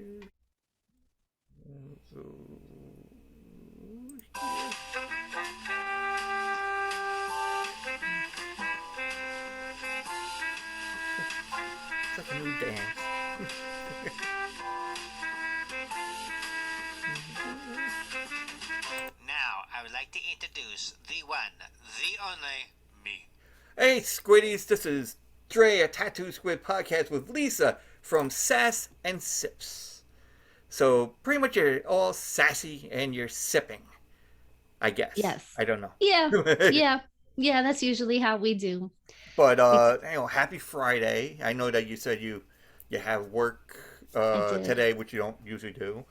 So, it's like a new dance. Now, I would like to introduce the one, the only, me. Hey, squiddies, this is Dre, a Tattoo Squid podcast with Lisa from Sass and Sips. So, pretty much you're all sassy and you're sipping, I guess. Yes. I don't know. Yeah. Yeah. Yeah. That's usually how we do. But We, happy Friday. I know that you said you have work I did. today, which you don't usually do.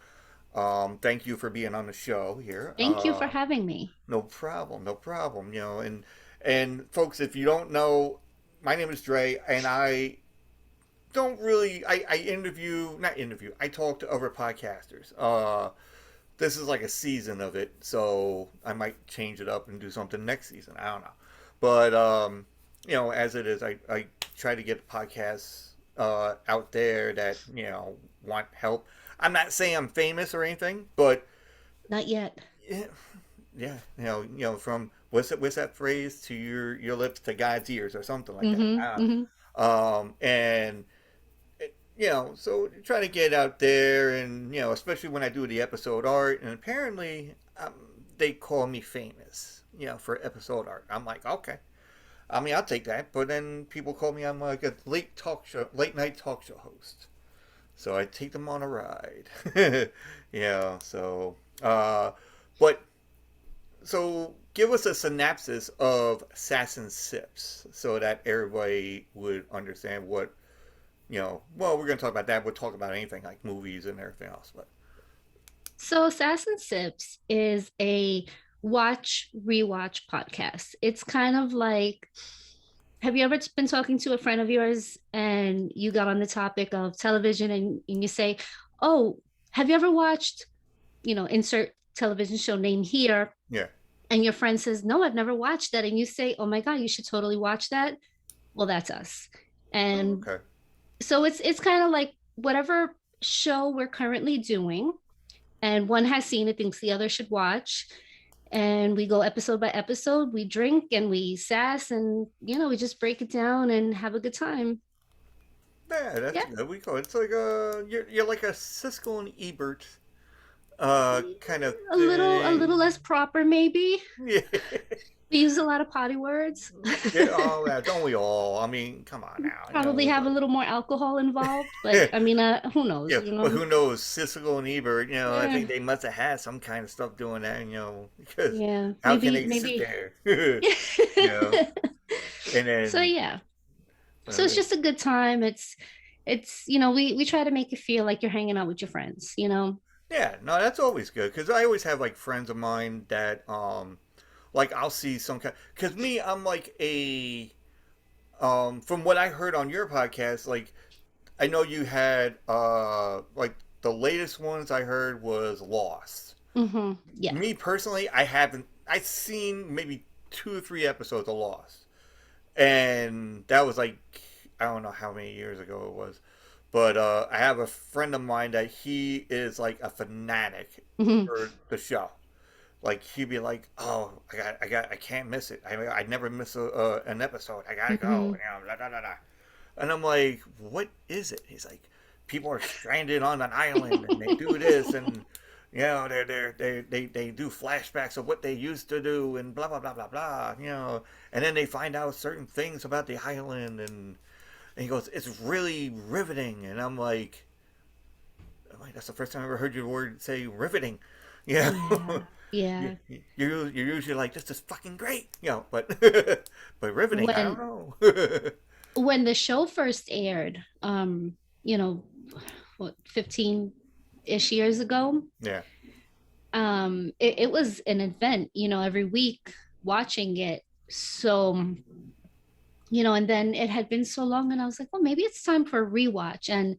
Thank you for being on the show here. Thank you for having me. No problem, no problem. And folks, if you don't know, my name is Dre, and I don't really I interview not interview. I talk to other podcasters. This is like a season of it, so I might change it up and do something next season. I don't know, but as it is, I try to get podcasts out there that want help. I'm not saying I'm famous or anything, but Not yet. yeah, yeah, from what's that phrase, to your lips to God's ears or something like that. Mm-hmm. Mm-hmm. And so try to get out there, and especially when I do the episode art, and apparently they call me famous, for episode art. I'm like, okay. I mean, I'll take that, but then people call me, I'm like a late night talk show host. So I take them on a ride. yeah. But so give us a synopsis of Sass and Sips so that everybody would understand what well, we're going to talk about that. We'll talk about anything like movies and everything else. But So Sass and Sips is a watch rewatch podcast. It's kind of like, have you ever been talking to a friend of yours and you got on the topic of television and you say, "Oh, have you ever watched, insert television show name here?" yeah. And your friend says, "No, I've never watched that." And you say, "Oh my God, you should totally watch that." Well, that's us. Oh, And okay. so it's kind of like whatever show we're currently doing, and one has seen it, thinks the other should watch. And we go episode by episode, we drink and we sass, and we just break it down and have a good time. Yeah, that's Yeah. good. We call it. It's like you're like a Siskel and Ebert kind of A little thing. less proper, maybe. Yeah. We use a lot of potty words. Yeah, oh, yeah, don't we all? I mean, come on now. Probably have a little more alcohol involved, but I mean, who knows, Yeah, but who knows? Siskel and Ebert, I Yeah, think they must have had some kind of stuff doing that, because yeah, how can they sit maybe. there? you know, and So then, yeah, so uh, it's just a good time. It's we try to make it feel like you're hanging out with your friends. yeah, no, that's always good because I always have like friends of mine that, like I'll see some kind, because me, I'm like from what I heard on your podcast, like I know you had, like the latest ones I heard was Lost. Yeah. Me personally, I haven't. I've seen maybe 2 or 3 episodes of Lost, and that was like I don't know how many years ago it was. But I have a friend of mine that he is like a fanatic hmm for the show. Like he'd be like, "Oh, I can't miss it. I never miss an episode. I gotta go." hmm Blah, blah, blah, blah. And I'm like, "What is it?" He's like, "People are stranded on an island, and they do this, and they do flashbacks of what they used to do, and blah blah blah blah blah. And then they find out certain things about the island, and he goes, it's really riveting." And I'm like, that's the first time I ever heard your word say riveting. Yeah. Yeah. you, Yeah. you're usually like, this is fucking great. But but riveting, I don't When know. when the show first aired, you know, what, 15-ish years ago, yeah. it was an event, every week watching it. So, and then it had been so long, and I was like, well, maybe it's time for a rewatch. And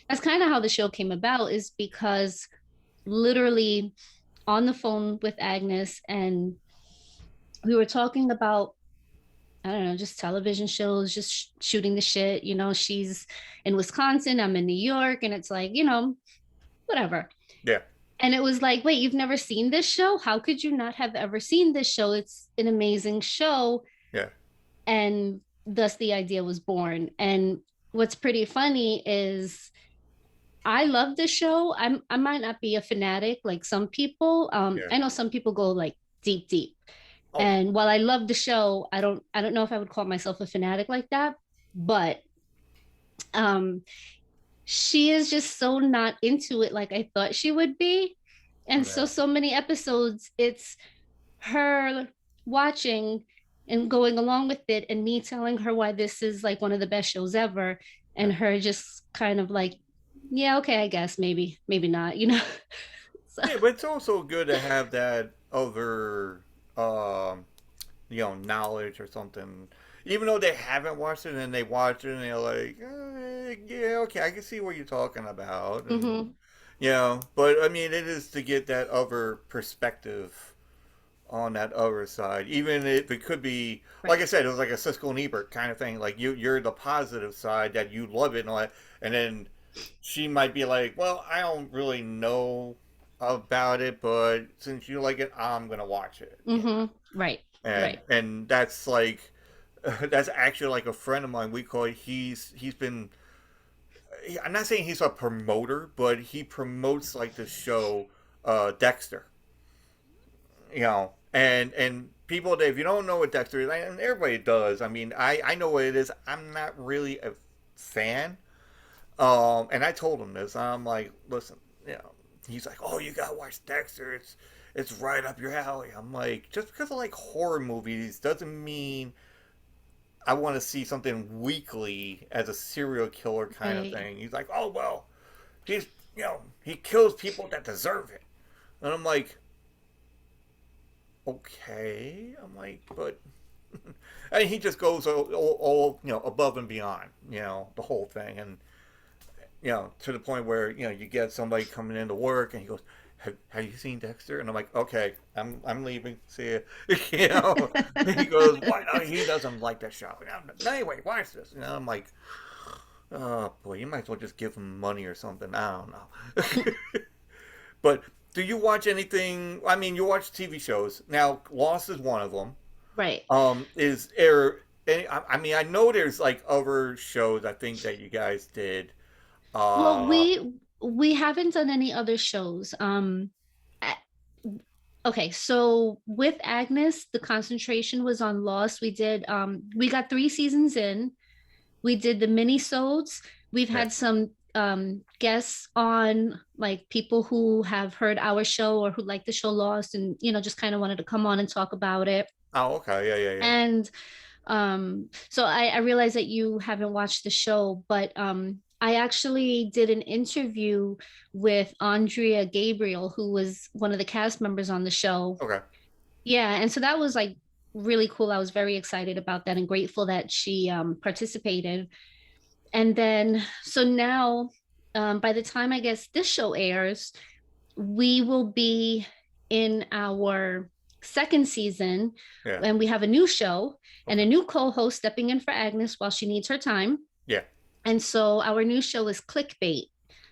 that's kind of how the show came about, is because literally on the phone with Agnes, and we were talking about, I don't know, just television shows, just shooting the shit. She's in Wisconsin, I'm in New York, and it's like, whatever. Yeah. And it was like, wait, you've never seen this show? How could you not have ever seen this show? It's an amazing show. Yeah. And thus the idea was born. And what's pretty funny is I love the show. I might not be a fanatic like some people. Yeah. I know some people go like deep, deep. Oh. And while I love the show, I don't know if I would call myself a fanatic like that, but um she is just so not into it like I thought she would be. And so Yeah. so many episodes, it's her watching and going along with it, and me telling her why this is like one of the best shows ever, Yeah. and her just kind of like, yeah, okay, I guess maybe not, you know. So Yeah, but it's also good to have that other, um, knowledge or something. Even though they haven't watched it and they watch it and they're like, yeah, okay, I can see what you're talking about. And, mhm, but I mean, it is to get that other perspective on that other side. Even if it could be, like right. I said, it was like a Siskel and Ebert kind of thing. Like you're the positive side that you love it and all that, and then she might be like, "Well, I don't really know about it, but since you like it, I'm gonna watch it." Right. And Right. that's like that's actually like a friend of mine. We call it. He's been. I'm not saying he's a promoter, but he promotes like the show Dexter. And people that if you don't know what Dexter is, and everybody does. I mean, I know what it is. I'm not really a fan. And I told him this. I'm like, listen, he's like, oh, you gotta watch Dexter. It's right up your alley. I'm like, just because I like horror movies doesn't mean I want to see something weekly as a serial killer kind of Right. thing. He's like, oh well, he's he kills people that deserve it. And I'm like, okay. I'm like, but and he just goes all above and beyond, the whole thing, and to the point where you get somebody coming into work and he goes, have you seen Dexter? And I'm like, okay, I'm leaving. See ya. you know. And he goes, why? No, he doesn't like that show. Anyway, watch this. I'm like, oh boy, you might as well just give him money or something. I don't know. But do you watch anything? I mean, you watch TV shows. Now, Lost is one of them. Right. Is there? I mean, I know there's like other shows. I think that you guys did. Well, Uh, we haven't done any other shows. A- okay, so with Agnes, the concentration was on Lost. We got 3 seasons in. We did the mini-sodes. We've yeah. had some guests on, like people who have heard our show or who like the show Lost, and just kind of wanted to come on and talk about it. Oh, okay. Yeah, yeah, yeah. And so I realize that you haven't watched the show, but I actually did an interview with Andrea Gabriel, who was one of the cast members on the show. Okay. Yeah, and so that was like really cool. I was very excited about that and grateful that she participated. And then so now, by the time I guess this show airs, we will be in our second season, Yeah. and we have a new show and Okay. a new co-host stepping in for Agnes while she needs her time. Yeah. And so our new show is Clickbait.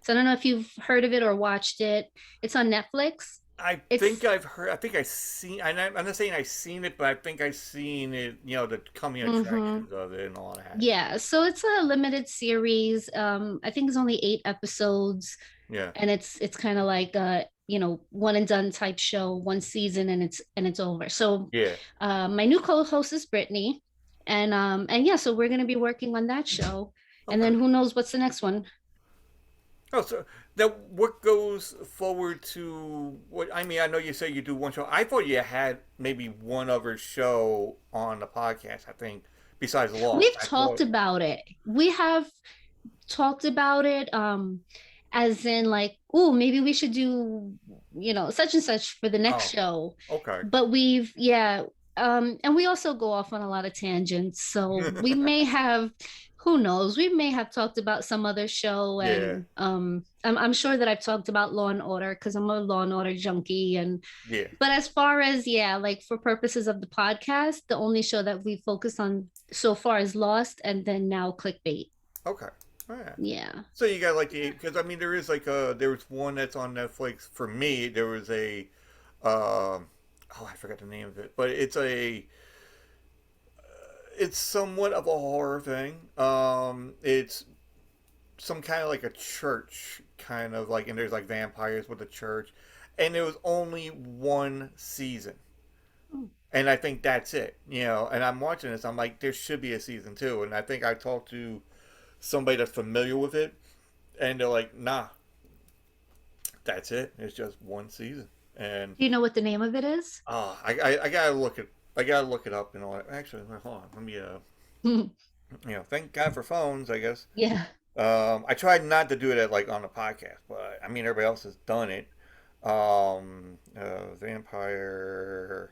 So I don't know if you've heard of it or watched it. It's on Netflix. I think It's I've heard. I think I've seen. I'm not saying I've seen it, but I think I've seen it. The coming mhm. attractions of it and all that. Yeah, so it's a limited series. I think it's only 8 episodes, Yeah. and it's kind of like a one and done type show, one season, and it's over. So Yeah. my new co-host is Brittany, and yeah, so we're gonna be working on that show, and Okay. then who knows what's the next one. Oh, so now what goes forward to what? I mean, I know you say you do one show. I thought you had maybe one other show on the podcast. I think besides Lost. We've I talked thought. about it. We have talked about it, as in like, oh, maybe we should do such and such for the next Oh. show. Okay. But yeah, and we also go off on a lot of tangents, so we may have, who knows, we may have talked about some other show. Yeah. And I'm sure that I've talked about Law and Order because I'm a Law and Order junkie. And Yeah. but as far as, yeah, like for purposes of the podcast, the only show that we focus on so far is Lost, and then now Clickbait. Okay. Oh, yeah. Yeah. So you got like the because I mean there is like there was one that's on Netflix for me. There was a oh, I forgot the name of it, but it's somewhat of a horror thing. It's some kind of like a church kind of like, and there's like vampires with the church, and there was only one season, Oh. and I think that's it. And I'm watching this. I'm like, there should be a season two, and I think I talked to somebody that's familiar with it, and they're like, nah, that's it. It's just one season, and Do you know what the name of it is? I gotta look it. I gotta look it up and all that. Actually, hold on. Let me thank God for phones. I guess. Yeah. I tried not to do it at, like on the podcast, but I mean everybody else has done it. Vampire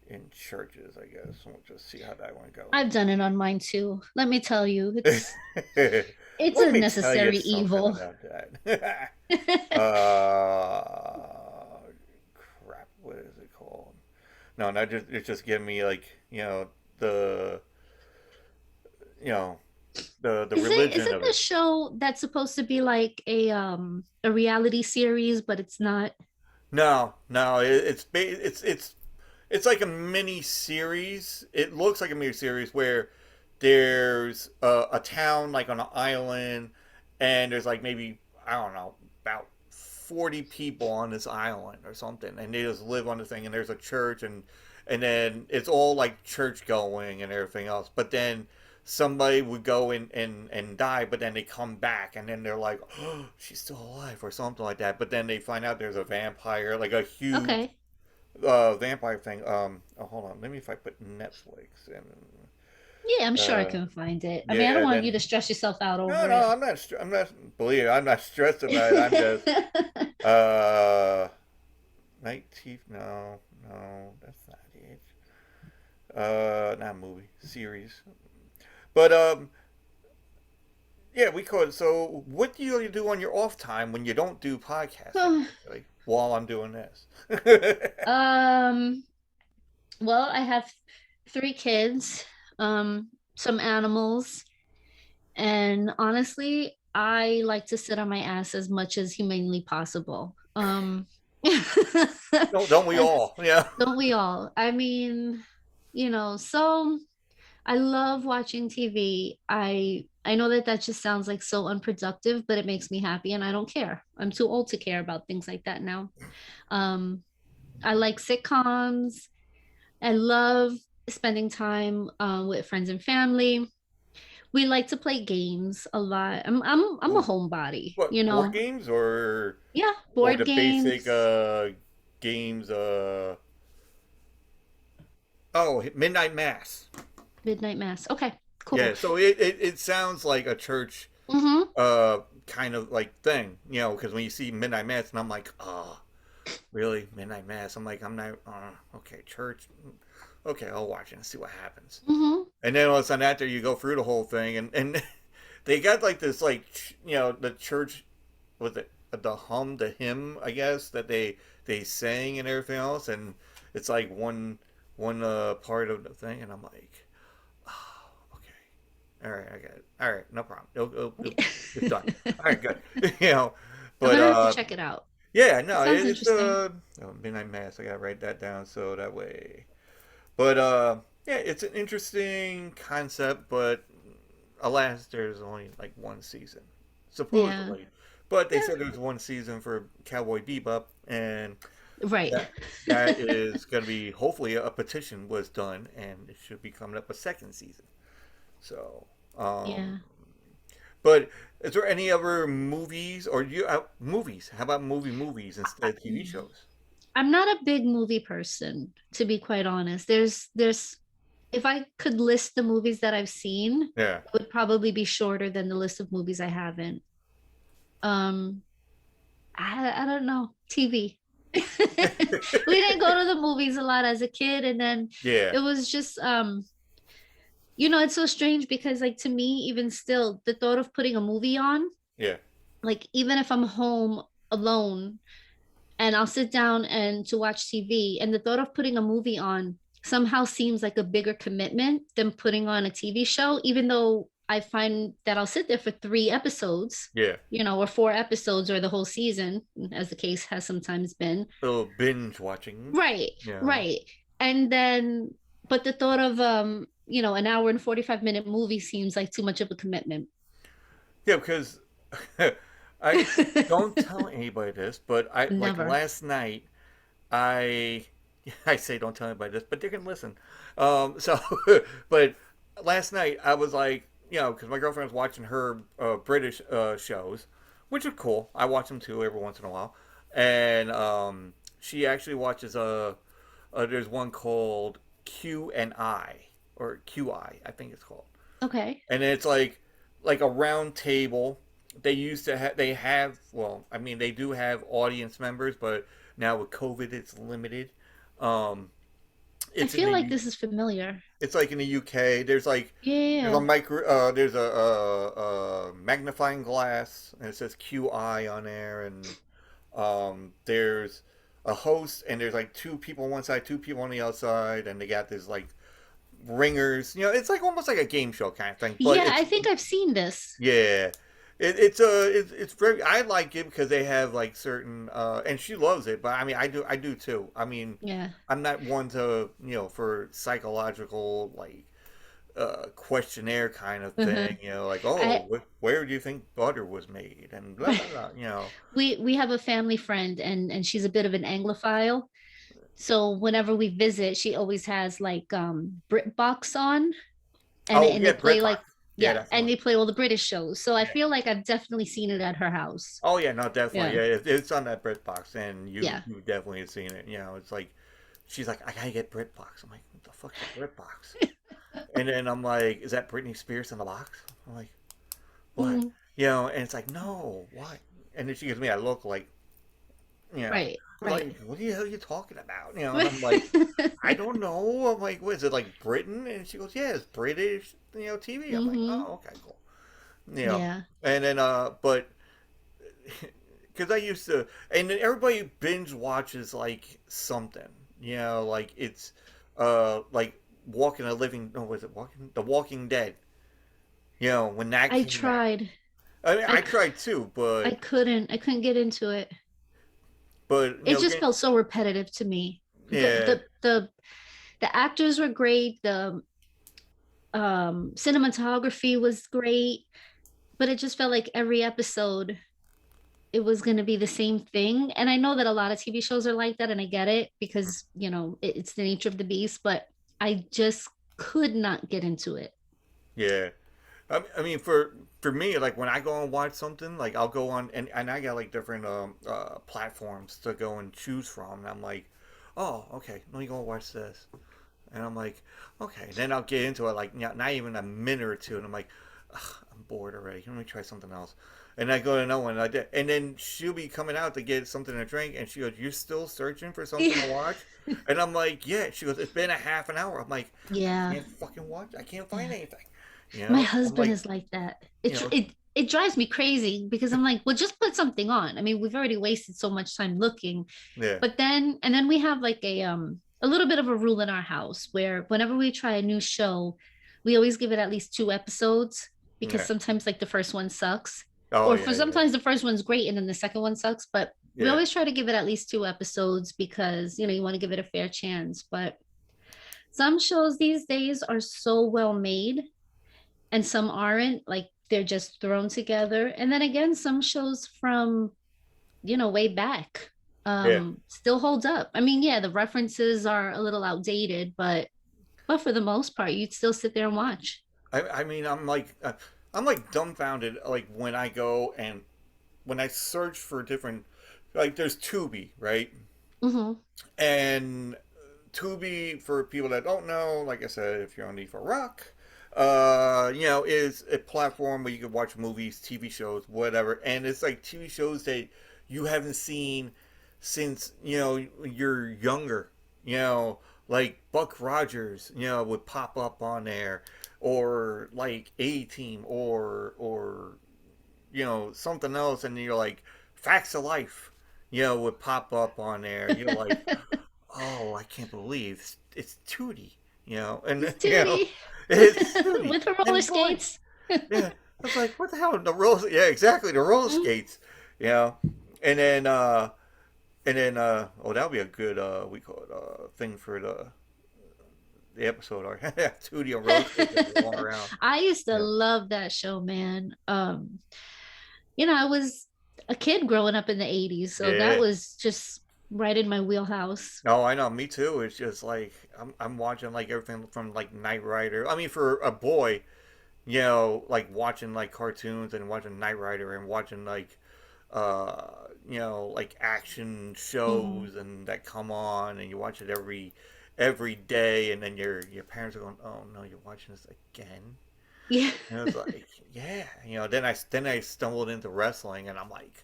in churches, I guess. We'll just see how that one I've done it on mine too. Let me tell you, goes. it's Let a me tell you necessary something evil. about that. Crap. What is it called? No, not just it's just giving me like the you know the Is religion it of the it. show that's supposed to be like a reality series, but it's not? No, no, it's like a mini series. It looks like a mini series where there's a town like on an island, and there's like maybe I don't know about 40 people on this island or something, and they just live on the thing. And there's a church, and then it's all like church going and everything else. But then somebody would go and die, but then they come back, and then they're like, oh, she's still alive or something like that. But then they find out there's a vampire, like a huge Okay. vampire thing. Oh, hold on. Let me if I put Netflix and Yeah, I'm sure I uh, can find it. I mean, I don't yeah. want you Then to stress yourself out no, over no, it. I'm not. I'm not. Believe it, I'm not stressed about it. I'm just uh, night teeth. No, no, that's not it. Not movie series, but yeah, we could. So, what do you do on your off time when you don't do podcasting? Actually, while I'm doing this. um, well, I have three kids, some animals, and honestly, I like to sit on my ass as much as humanly possible. Don't we all? Yeah. Don't we all? I mean, so I love watching TV. I know that that just sounds like so unproductive, but it makes me happy and I don't care. I'm too old to care about things like that now. Um, I like sitcoms. I love spending time with friends and family. We like to play games a lot. I'm a Ooh, homebody, what board games Yeah, or board the basic games, games? Oh, Midnight Mass. midnight mass. Okay, cool. Yeah, so it sounds like a church Mm-hmm. kind of like thing, because when you see Midnight Mass, and I'm like, oh, really, Midnight Mass? I'm like, I'm not. Okay, church. Okay, I'll watch it and see what happens. Mm-hmm. And then all of a sudden, after you go through the whole thing, and they got like this, like the church was it the hymn, I guess that they sang and everything else, and it's like one part of the thing, and I'm like, oh, okay, all right, I got it, all right, no problem, it's done, all right, good, I'm but gonna have to check it out. yeah, It no, sounds it's interesting. Midnight Mass. I gotta write that down so that way. But yeah, it's an interesting concept, but alas, there's only like one season, Yeah. supposedly. But they Yeah. said there's one season for Cowboy Bebop, and Right. that is going to be hopefully a petition was done, and it should be coming up a second season. So, Yeah. but is there any other movies or you movies? How about movies instead of TV shows? I'm not a big movie person, to be quite honest. There's if I could list the movies that I've seen, Yeah. it would probably be shorter than the list of movies I haven't. Um, I don't know. TV. We didn't go to the movies a lot as a kid, and then Yeah. it was just it's so strange because like to me, even still, the thought of putting a movie on, Yeah. like even if I'm home alone and I'll sit down and to watch TV. And the thought of putting a movie on somehow seems like a bigger commitment than putting on a TV show, even though I find that I'll sit there for 3 episodes, Yeah. or 4 episodes or the whole season, as the case has sometimes been. A little binge watching. Right, Yeah. right. And then, but the thought of, an hour and 45-minute movie seems like too much of a commitment. Yeah, because I don't tell anybody this, but I like Never. last night I I say don't tell anybody this, but they can listen. So, but last night I was like, because my girlfriend was watching her British shows, which are cool. I watch them too every once in a while, and she actually watches there's one called Q and I or QI, I think it's called, Okay. and it's like a round table. They have well, I mean they do have audience members, but now with COVID it's limited. Um, I it's in feel like the this is familiar. it's like in the UK. There's a Yeah. micro there's a magnifying glass and it says QI on there, and there's a host and there's like two people on one side, two people on the outside, and they got this like ringers. It's like almost like a game show kind of thing, but Yeah, I it's think I've seen this. yeah. It's very I like it because they have like certain and she loves it, but I mean I do too. I mean Yeah. I'm not one to for psychological like questionnaire kind of Uh-huh. thing, like I where do you think butter was made and blah blah blah. we have a family friend, and she's a bit of an Anglophile. So whenever we visit, she always has like BritBox on, and Oh and yeah, they play Britbox. like, Yeah, yeah, that's the and one. they play all the British shows. So I Yeah. feel like I've definitely seen it at her house. Oh yeah, no, definitely. Yeah. Yeah, it's on that Britbox, and you Yeah. you definitely have seen it. It's like she's like, I gotta get Britbox. I'm like, what the fuck's a Britbox? And then I'm like, is that Britney Spears in the box? I'm like, what? Mhm. And it's like, no, what? And then she gives me a look like, you know, Right. Right. like, what the hell are you talking about? And I'm like, I don't know. I'm like, what is it, like Britain? And she goes, yeah, it's British, TV. I'm like, Hmm. oh, okay, cool. You know, Yeah. and then, but because I used to, and then everybody binge watches like something, like it's, like Walking a Living, no, was it Walking, The Walking Dead, when that I came out. tried. I mean, I I c- tried too, I couldn't. I couldn't get into it. but, It just again, felt so repetitive to me. The yeah, the the the actors were great. The cinematography was great, but it just felt like every episode it was going to be the same thing. And I know that a lot of TV shows are like that, and I get it because, it's the nature of the beast, but I just could not get into it. yeah. I mean, for me, like when I go and watch something, like I'll go on and I got like different platforms to go and choose from, and I'm like, oh, okay, let me go and watch this, and I'm like, okay, then I'll get into it like not even a minute or two, and I'm like, ugh, I'm bored already. Let me try something else, and I go to another one, and I did, and then she'll be coming out to get something to drink, and she goes, "You're still searching for something to watch?" And I'm like, "Yeah." She goes, "It's been a half an hour." I'm like, I Yeah. can't fucking watch. I can't find Yeah. anything. My I'm husband like, is like that. you It know, it it drives me crazy because I'm like, well, just put something on. I mean, we've already wasted so much time looking. yeah, But then we have like a little bit of a rule in our house where whenever we try a new show, we always give it at least 2 episodes because yeah. sometimes like the first one sucks. Oh Or yeah, for yeah, sometimes the first one's great and then the second one sucks. But we yeah, always try to give it at least 2 episodes because you want to give it a fair chance. But some shows these days are so well made and some aren't, like they're just thrown together. And then again, some shows from way back yeah. still holds up. I mean, yeah, the references are a little outdated, but for the most part you'd still sit there and watch. I mean, I'm like dumbfounded. Like when I go and when I search for different, like there's Tubi, right? Hmm. And Tubi, for people that don't know, like I said, if you're on Need for Rock, is a platform where you can watch movies, TV shows, whatever, and it's like TV shows that you haven't seen since you're younger. Like Buck Rogers, would pop up on there, or like A Team, or something else, and you're like Facts of Life, would pop up on there. You're like, oh, I can't believe it's Tootie, and It's Tootie it's Tootie, with her roller and boy, skates. Yeah, I was like, what the hell? The roller, yeah, exactly, the roller skates, you know, and then oh, that would be a good we call it thing for the episode, or Tootie on roller skates as they're going around. I used to Yeah, love that show, man. I was a kid growing up in the 80s, so that yeah. was just right in my wheelhouse. No, I know, me too. It's just like I'm watching like everything from like Knight Rider. I mean, for a boy, like watching like cartoons and watching Knight Rider and watching like like action Hmm. shows and that come on and you watch it every day and then your parents are going, "Oh no, you're watching this again?" Yeah. And I was like, "Yeah." Then I stumbled into wrestling and I'm like,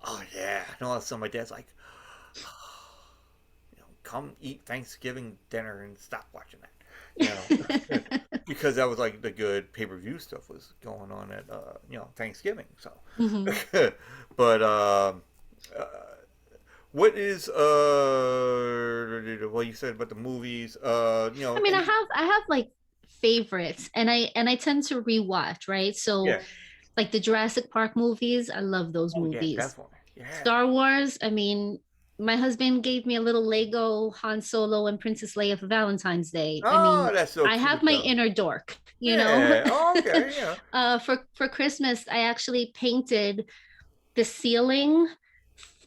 "Oh yeah." And all of a sudden my dad's like, "Come eat Thanksgiving dinner and stop watching that." Because that was like the good pay-per-view stuff was going on at Thanksgiving. So, Hmm. but uh, what is well, you said about the movies, I mean, any I have like favorites, and I tend to rewatch, right? So yeah, like the Jurassic Park movies, I love those oh yeah, movies. definitely, yeah. Star Wars, I mean, my husband gave me a little Lego Han Solo and Princess Leia for Valentine's Day. I Oh, mean, that's so I have cute my though. inner dork, you know. Yeah. Oh, okay. Yeah. For Christmas, I actually painted the ceiling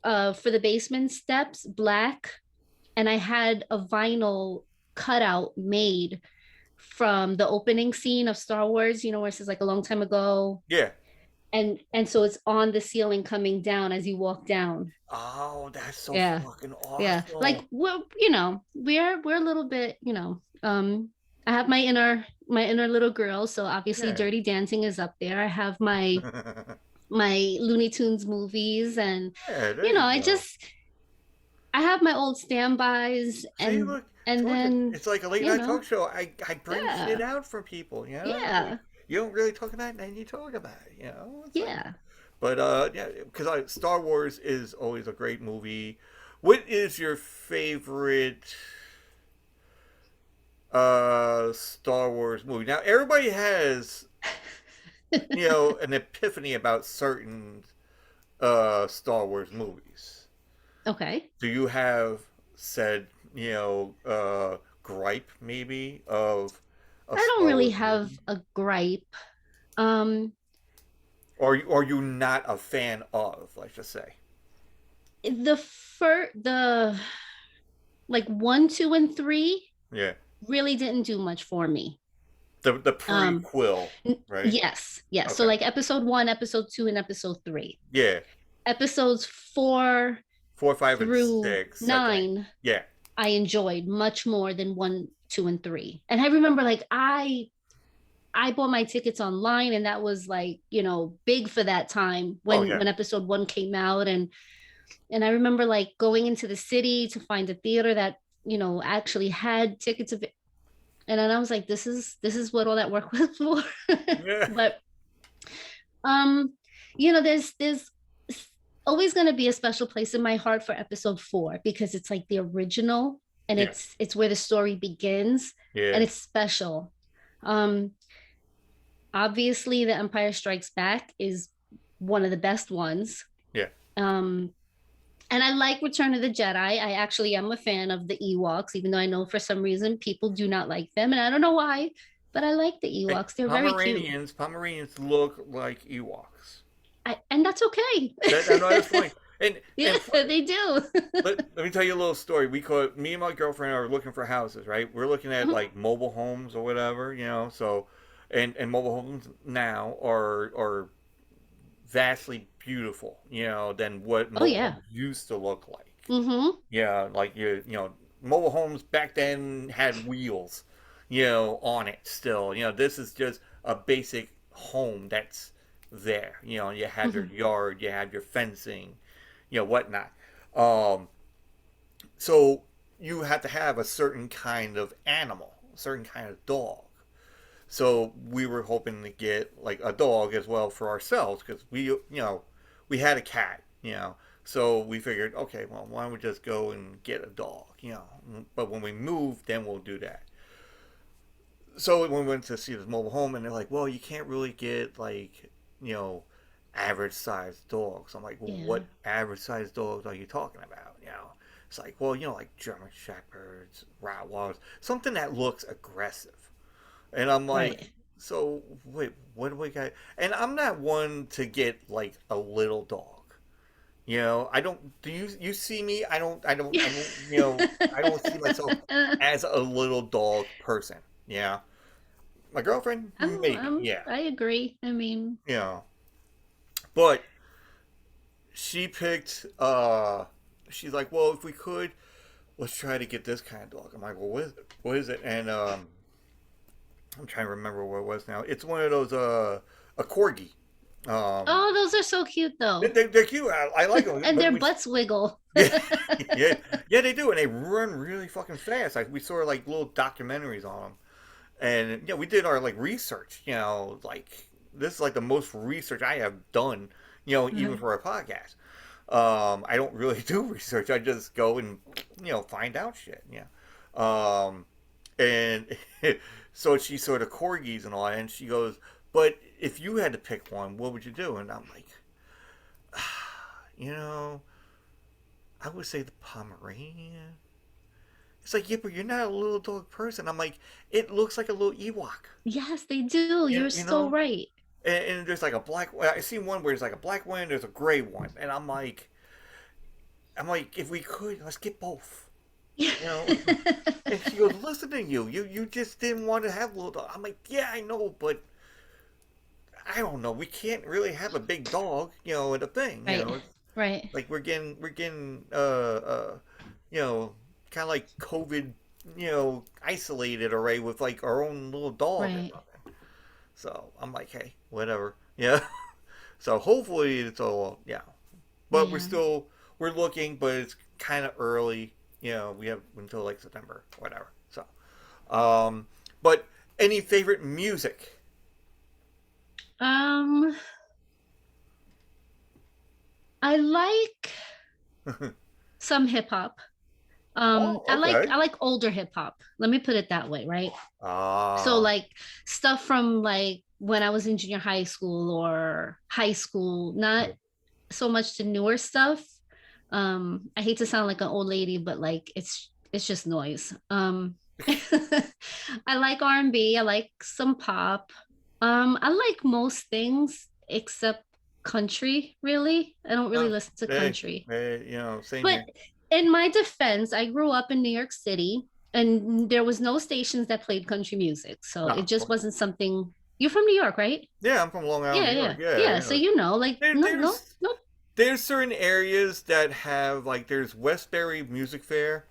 for the basement steps black, and I had a vinyl cutout made from the opening scene of Star Wars, where it says like a long time ago, Yeah. and so it's on the ceiling coming down as you walk down. Oh, that's so Yeah. fucking Yeah. Like awesome. we're a little bit, I have my inner little girl, so obviously Yeah. Dirty Dancing is up there. I have my Looney Tunes movies, and Yeah. There you I go. just I have my old standbys, See, and look, and told you. then It's like a late you night know, talk show. I bring shit yeah. out for people. Yeah. You don't really talk about it, and you talk about it. It's like, Yeah. but yeah, because Star Wars is always a great movie. What is your favorite Star Wars movie? Now everybody has an epiphany about certain Star Wars movies. Okay. Do you have said gripe maybe of a I don't Star really Wars have movie, a gripe. Um, or you not a fan of? Let's just say, the like one, two, and three yeah, really didn't do much for me. the Um, prequel, right? yes, yes. So Okay, like episode one, episode two, and episode three. yeah, Episodes four 4, 5, and through 6, I think. nine, Yeah, I enjoyed much more than one, two, and three. And I remember like I bought my tickets online, and that was like, big for that time oh when yeah, episode one came out. And I remember like going into the city to find a theater that, actually had tickets of it. And then I was like, this is what all that work was for. yeah, But um, there's always going to be a special place in my heart for episode four, because it's like the original, and yeah, it's where the story begins, yeah, and it's special. Um, Obviously, The Empire Strikes Back is one of the best ones. yeah. Um, and I like Return of the Jedi. I actually am a fan of the Ewoks, even though I know for some reason people do not like them, and I don't know why, but I like the Hey, Ewoks. They're very cute. Pomeranians look like Ewoks. And that's okay. I know that's funny. And Yeah, and they do. let me tell you a little story. Me and my girlfriend are looking for houses, right? We're looking at like mobile homes or whatever, so and mobile homes now are vastly beautiful, than what Oh mobile yeah. homes used to look like. Mm-hmm. Yeah, like mobile homes back then had wheels, on it still. This is just a basic home that's there. You have your Mm-hmm. yard, you have your fencing, whatnot. Um, so you have to have a certain kind of animal, a certain kind of dog. So we were hoping to get like a dog as well for ourselves because we had a cat. So we figured, okay, well, why don't we just go and get a dog? But when we move, then we'll do that. so when we went to see this mobile home, and they're like, well, you can't really get like, you know, average sized dogs. I'm like, well, Yeah. what average sized dogs are you talking about? You know, it's like, well, you know, like German shepherds, Rottweilers, something that looks aggressive. And I'm like, Right. so wait, what do we got? And I'm not one to get like a little dog. You know, I don't. Do you see me? I don't. You know, I don't see myself as a little dog person. Yeah, my girlfriend, maybe. Yeah, I agree. I mean, you know, but she picked. She's like, well, if we could, let's try to get this kind of dog. I'm like, well, what is it? What is it? And I'm trying to remember what it was now. It's one of those a corgi. Um, oh, those are so cute though. they're cute. I like them, And but their we butts wiggle. yeah, yeah, yeah, they do, and they run really fucking fast. Like we saw like little documentaries on them, and yeah, we did our like research. You know, like this is like the most research I have done. You know, even Uh-huh. for a podcast. I don't really do research. I just go and find out shit. Yeah, and so she sort of corgis and all, and she goes, "But if you had to pick one, what would you do?" And I'm like, you know. I would say the Pomeranian. It's like, yeah, but you're not a little dog person. I'm like, it looks like a little Ewok. Yes, they do. You're You so know? right. And there's like a black. I seen one where there's like a black one, and there's a gray one, and I'm like, if we could, let's get both. You know? And she goes, listen to you. You just didn't want to have little dog. I'm like, yeah, I know, but I don't know. We can't really have a big dog, in a thing. Right. Right. Like we're getting you know kind of like COVID, isolated already with like our own little dog or Right. something. So I'm like, hey, whatever. Yeah. So hopefully it's all, yeah. But Yeah. we're looking, but it's kind of early. We have until like September, whatever. So, um, but any favorite music? Um, I like some hip hop. Oh, okay. I like older hip hop. Let me put it that way, right? So Ah, like stuff from like when I was in junior high school or high school, not so much the newer stuff. I hate to sound like an old lady, but like it's just noise. I like R&B, I like some pop. I like most things except country, really. I don't really oh, listen to hey, country. hey, same But here. in my defense, I grew up in New York City and there was no stations that played country music. So No, it of just course. wasn't something. You're from New York, right? Yeah, I'm from Long Island, Yeah, New yeah. York. Yeah, Yeah, so yeah. you know, like There, no, no, there's no. there's certain areas that have like there's Westbury Music Fair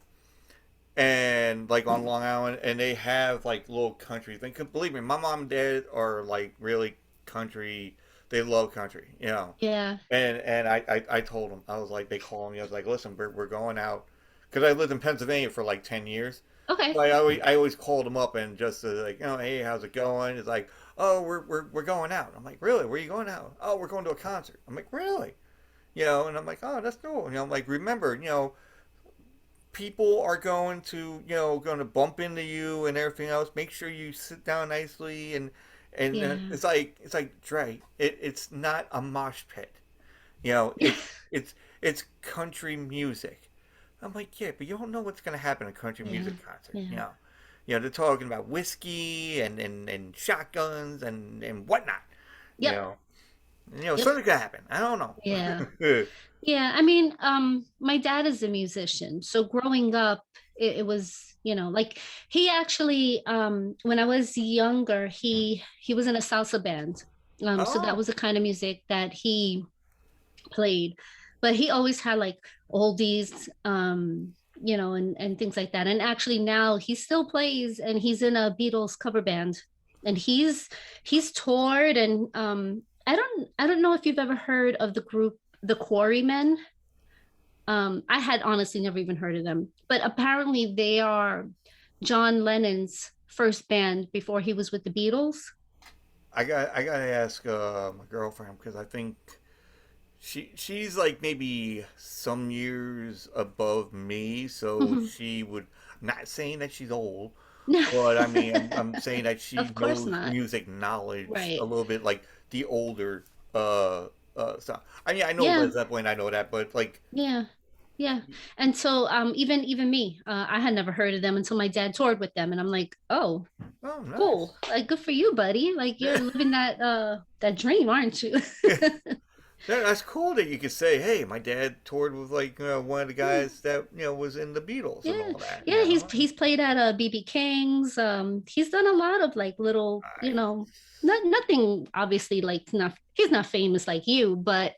and like on Long Island, and they have like little country thing. 'Cause believe me, my mom and dad are like really country. They love country, Yeah. And I told them, I was like, they called me. I was like, listen, we're going out because I lived in Pennsylvania for like 10 years. So Okay. I always called them up and just like, hey, how's it going? It's like, oh, we're going out. I'm like, really? Where are you going out? Oh, we're going to a concert. I'm like, really? And I'm like, oh, that's cool. I'm like, remember, people are going to bump into you and everything else. Make sure you sit down nicely and Yeah. it's like Dre. It's not a mosh pit. You know, Yeah. it's country music. I'm like, yeah, but you don't know what's gonna happen at a country Yeah. music concert. Yeah. They're talking about whiskey and shotguns and whatnot. You Yep. know, Yep. something could happen. I don't Yeah. know. Yeah. I mean, my dad is a musician. So growing up, it was, like he actually, when I was younger, he was in a salsa band. So that Oh, was the kind of music that he played, but he always had like oldies, and things like that. And actually now he still plays and he's in a Beatles cover band and he's toured and I don't know if you've ever heard of the group the Quarrymen. I had honestly never even heard of them, but apparently they are John Lennon's first band before he was with the Beatles. I gotta ask my girlfriend because I think she's like maybe some years above me, so Mhm. she would. Not saying that she's old, No, but I mean, I'm saying that she of course knows not. music knowledge a Right. little bit, like the older uh stuff. I mean, I know Yeah. Led Zeppelin, I know that, but like, Yeah. Yeah. And so even me, I had never heard of them until my dad toured with them and I'm like, "Oh, oh, cool. nice. Like good for you, buddy. Like you're living that dream, aren't you?" That's cool that you could say, "Hey, my dad toured with like one of the Yeah. guys that was in the Beatles and Yeah. all that." Yeah, he's played at BB King's. He's done a lot of like little, Nice. nothing obviously like not he's not famous like you, but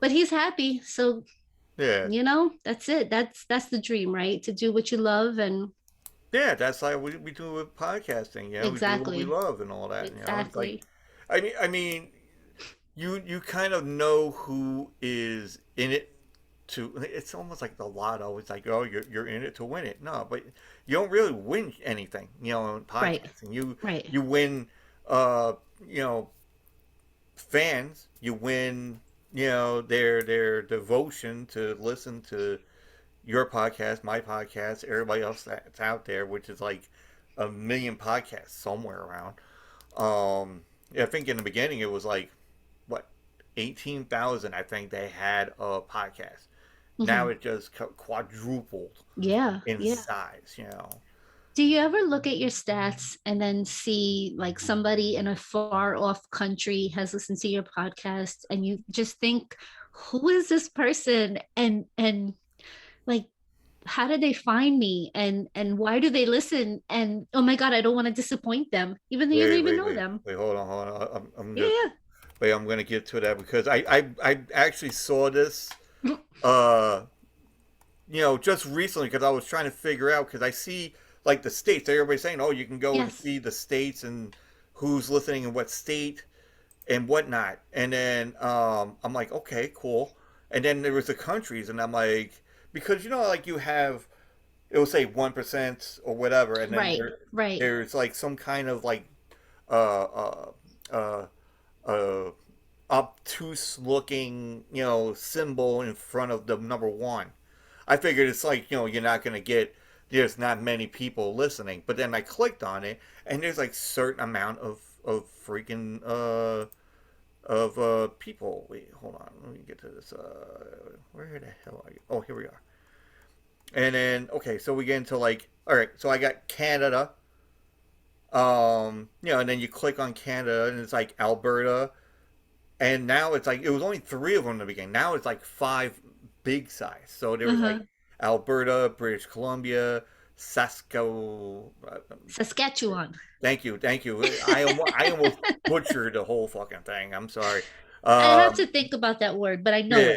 he's happy. So, Yeah, that's it. That's the dream, right? To do what you love and yeah. That's like we do with podcasting. We do what we exactly. love and all that. It's like, Exactly. I mean, you kind of know who is in it to. It's almost like the lotto. It's like, oh, you're in it to win it. No, but you don't really win anything. In Right. podcasting, you Right. you win. Uh, you know, fans. You win. Their devotion to listen to your podcast, my podcast, everybody else that's out there, which is like a million podcasts somewhere around. Yeah, I think in the beginning it was like what 18,000. I think they had a podcast. Now Hmm. it just quadrupled Yeah. in Yeah. size. Do you ever look at your stats and then see like somebody in a far off country has listened to your podcast and you just think, who is this person? And like how did they find me and why do they listen? And oh my God, I don't want to disappoint them, even though you don't Wait, even wait, know wait, them. wait. Hold on. I'm just Yeah, wait. I'm gonna get to that because I actually saw this yeah. uh just recently because I was trying to figure out because I see like the states. Everybody's saying, "Oh, you can go and Yes. see the states and who's listening in what state and whatnot." And then I'm like, "Okay, cool." And then there was the countries, and I'm like, because like you have it will say 1% or whatever, and then Right, right. there's like some kind of like uh uh uh uh obtuse looking symbol in front of the number one. I figured it's like, you're not going to get, there's not many people listening. But then I clicked on it, and there's like certain amount of freaking, of people. Wait, hold on. Let me get to this. Where the hell are you? Oh, here we are. And then, okay, so we get into like, all right, so I got Canada. And then you click on Canada, and it's like Alberta, and now it's like it was only three of them in the beginning. Now it's like five big size. So there was like Uh-huh. Alberta, British Columbia, Sasko. Saskatchewan. Thank you. I almost butchered the whole fucking thing. I'm sorry. I have Um, to think about that word, but I know yeah,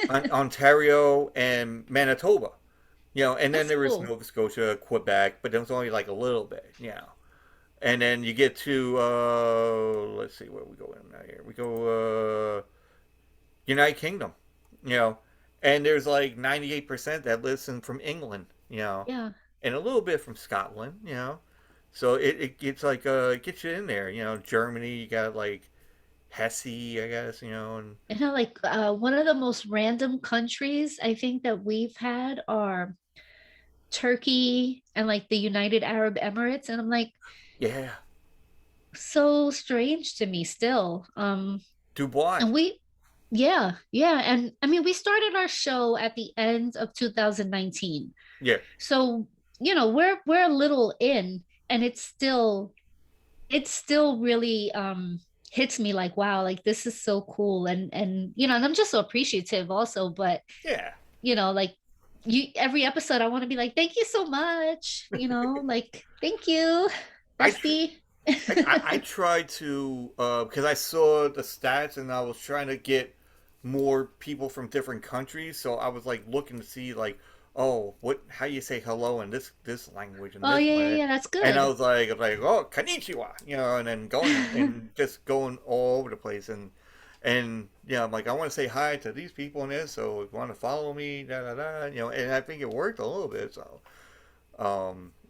it. Ontario and Manitoba. And then That's there was cool. Nova Scotia, Quebec, but it was only like a little bit. And then you get to let's see where we go in here. We go United Kingdom, you know, and there's like 98% that listen from England, Yeah. and a little bit from Scotland. So it gets like it gets you in there, Germany, you got like Hesse, I guess, and Like one of the most random countries I think that we've had are Turkey and like the United Arab Emirates. And I'm like, yeah, so strange to me still. Dubois, And yeah, yeah. And I mean, we started our show at the end of 2019. yeah, So, we're a little in and it's still really hits me like, wow, like this is so cool. And I'm just so appreciative also, but yeah. like you every episode I want to be like, thank you so much, like thank you, I tr- bestie. I tried to because I saw the stats and I was trying to get more people from different countries. So I was like looking to see like, oh, what how you say hello in this language and Oh this yeah, yeah, one, yeah, that's and good. I was like, oh, konnichiwa, and then going and just going all over the place and I'm like, I want to say hi to these people in this, so if you want to follow me, da da da, and I think it worked a little bit. So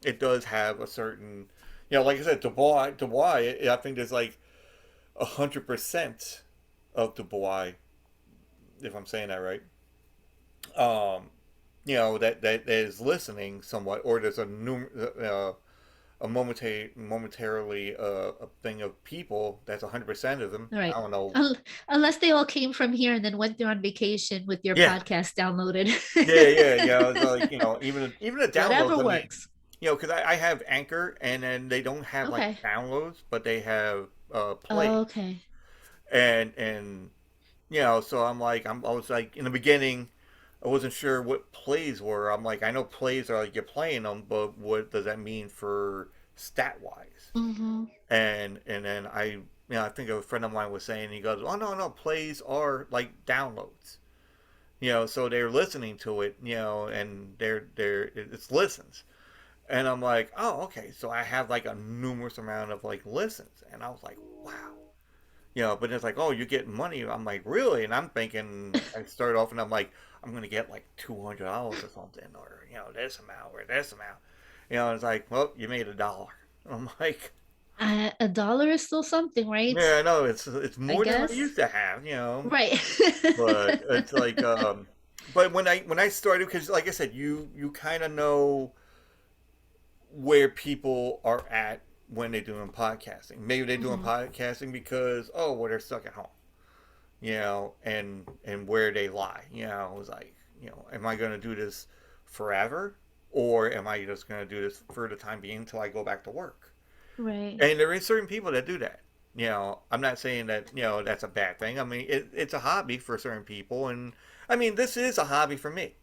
it does have a certain, like I said, Dubois. I think there's like 100% of Dubois, if I'm saying that right. That is listening somewhat, or there's a momentarily a thing of people that's 100% of them. I Right. don't know. Unless they all came from here and then went there on vacation with your Yeah, podcast downloaded. yeah. It's like even the Whatever downloads. I mean, works. because I have Anchor, and then they don't have like Okay. downloads, but they have plays, Okay. and so I was like in the beginning, I wasn't sure what plays were. I'm like, I know plays are like you're playing them, but what does that mean for stat wise? Hmm. And then I think a friend of mine was saying, he goes, oh no, plays are like downloads. So they're listening to it, and they're it's listens. And I'm like, oh, okay. So I have like a numerous amount of like listens, and I was like, wow. But it's like, oh, you're getting money. I'm like, really? And I'm thinking, I started off, and I'm like, I'm gonna get like $200 or something, or this amount or this amount. It's like, well, you made $1. I'm like, A dollar is still something, right? yeah, I know it's I more than I guess. used to have, Right. but it's like, but when I started, because like I said, you kind of know where people are at when they're doing podcasting. Maybe they're doing Hmm. podcasting because well, they're stuck at home, and where they lie. It was like, am I going to do this forever, or am I just going to do this for the time being until I go back to work? Right. And there is certain people that do that. I'm not saying that that's a bad thing. I mean, it's a hobby for certain people, and I mean, this is a hobby for me.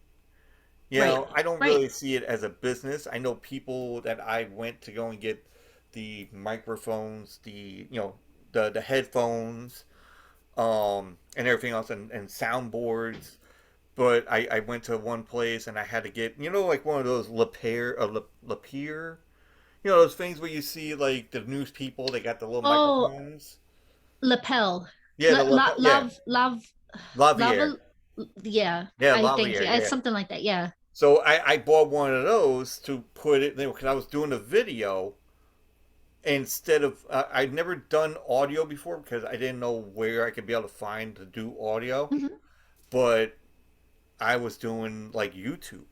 Right. I don't Right. really see it as a business. I know people that I went to go and get the microphones, the headphones, and everything else, and soundboards. But I went to one place and I had to get like one of those Lapierre, those things where you see like the news people. They got the little Oh, microphones. lapel. Yeah, the lapel. Yeah, Lavier. Lava. Yeah, Yeah, I think Lavier. yeah, it's Yeah. something like that. Yeah. So I bought one of those to put it because I was doing a video instead of I'd never done audio before because I didn't know where I could be able to find to do audio, Hmm. but I was doing like YouTube,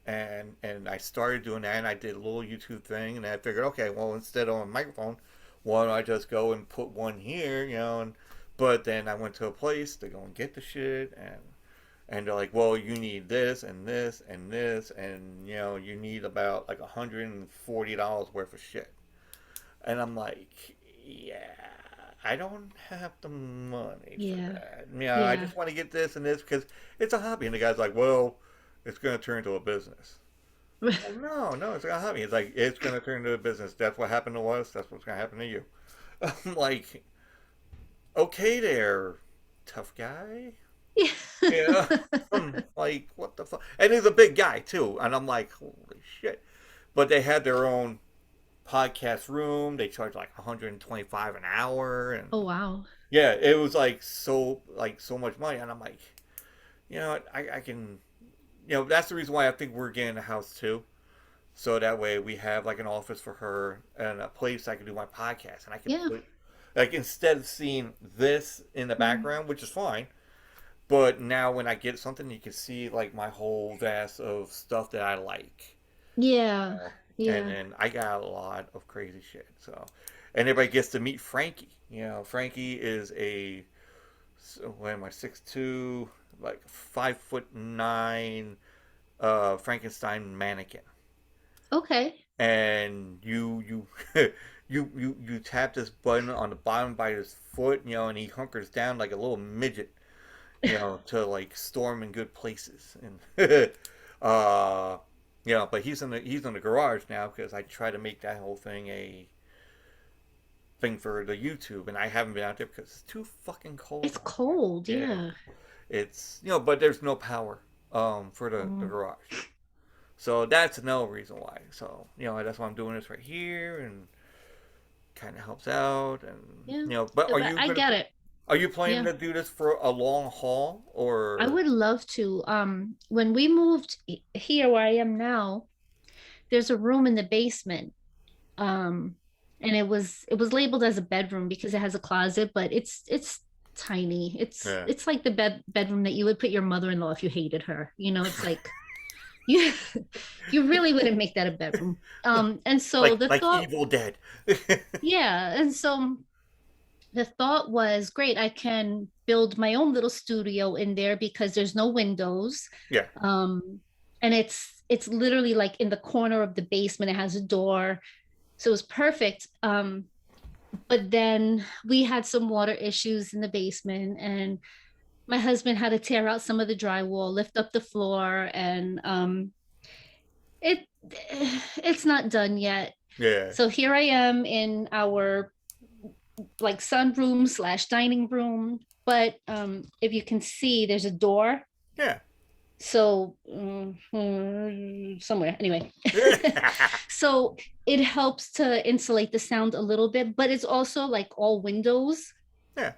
and I started doing that, and I did a little YouTube thing, and I figured, okay, well, instead of a microphone, why don't I just go and put one here, and but then I went to a place to go and get the shit, and they're like, well, you need this and this and this, and you need about like $140 worth of shit. And I'm like, yeah, I don't have the money for Yeah. that. I Yeah. just want to get this and this because it's a hobby. And the guy's like, well, it's going to turn into a business. Like, no, no, it's not a hobby. It's like, it's going to turn into a business. That's what happened to us. That's what's going to happen to you. I'm like, okay there, tough guy. Yeah. Yeah. I'm like, what the fuck? And he's a big guy, too. And I'm like, holy shit. But they had their own podcast room. They charge like 125 an hour, and Oh wow. yeah, it was like so much money. And I'm like, I can, that's the reason why I think we're getting a house too. So that way we have like an office for her and a place I can do my podcast, and I can Yeah. put like instead of seeing this in the Mm. background, which is fine. But now when I get something, you can see like my whole vast of stuff that I like. Yeah. And Yeah. then I got a lot of crazy shit. So, and everybody gets to meet Frankie. Frankie is what am I, 6'2", like 5'9", Frankenstein mannequin. Okay. And you you tap this button on the bottom by his foot, and he hunkers down like a little midget, to like storm in good places. And uh, but he's in the garage now because I try to make that whole thing a thing for the YouTube, and I haven't been out there because it's too fucking cold It's out there. cold. Yeah, Yeah. it's but there's no power for the Mm. garage, so that's another reason why. So that's why I'm doing this right here, and kind of helps out, and Yeah. But are But you I gonna get it. are you planning Yeah. to do this for a long haul I or? would love to. When we moved here where I am now, there's a room in the basement. Um, and it was labeled as a bedroom because it has a closet, but it's tiny. It's Yeah. it's like the bedroom that you would put your mother-in-law if you hated her. It's like you you really wouldn't make that a bedroom. And so the Like thought, Evil Dead. yeah, and so the thought was great. I can build my own little studio in there because there's no windows. Yeah, Um, and it's literally like in the corner of the basement. It has a door. So it was perfect. But then we had some water issues in the basement, and my husband had to tear out some of the drywall, lift up the floor, and it it's not done yet. yeah, So here I am in our like sunroom slash dining room. But if you can see, there's a door. yeah. So somewhere anyway. So it helps to insulate the sound a little bit, but it's also like all windows. Yeah,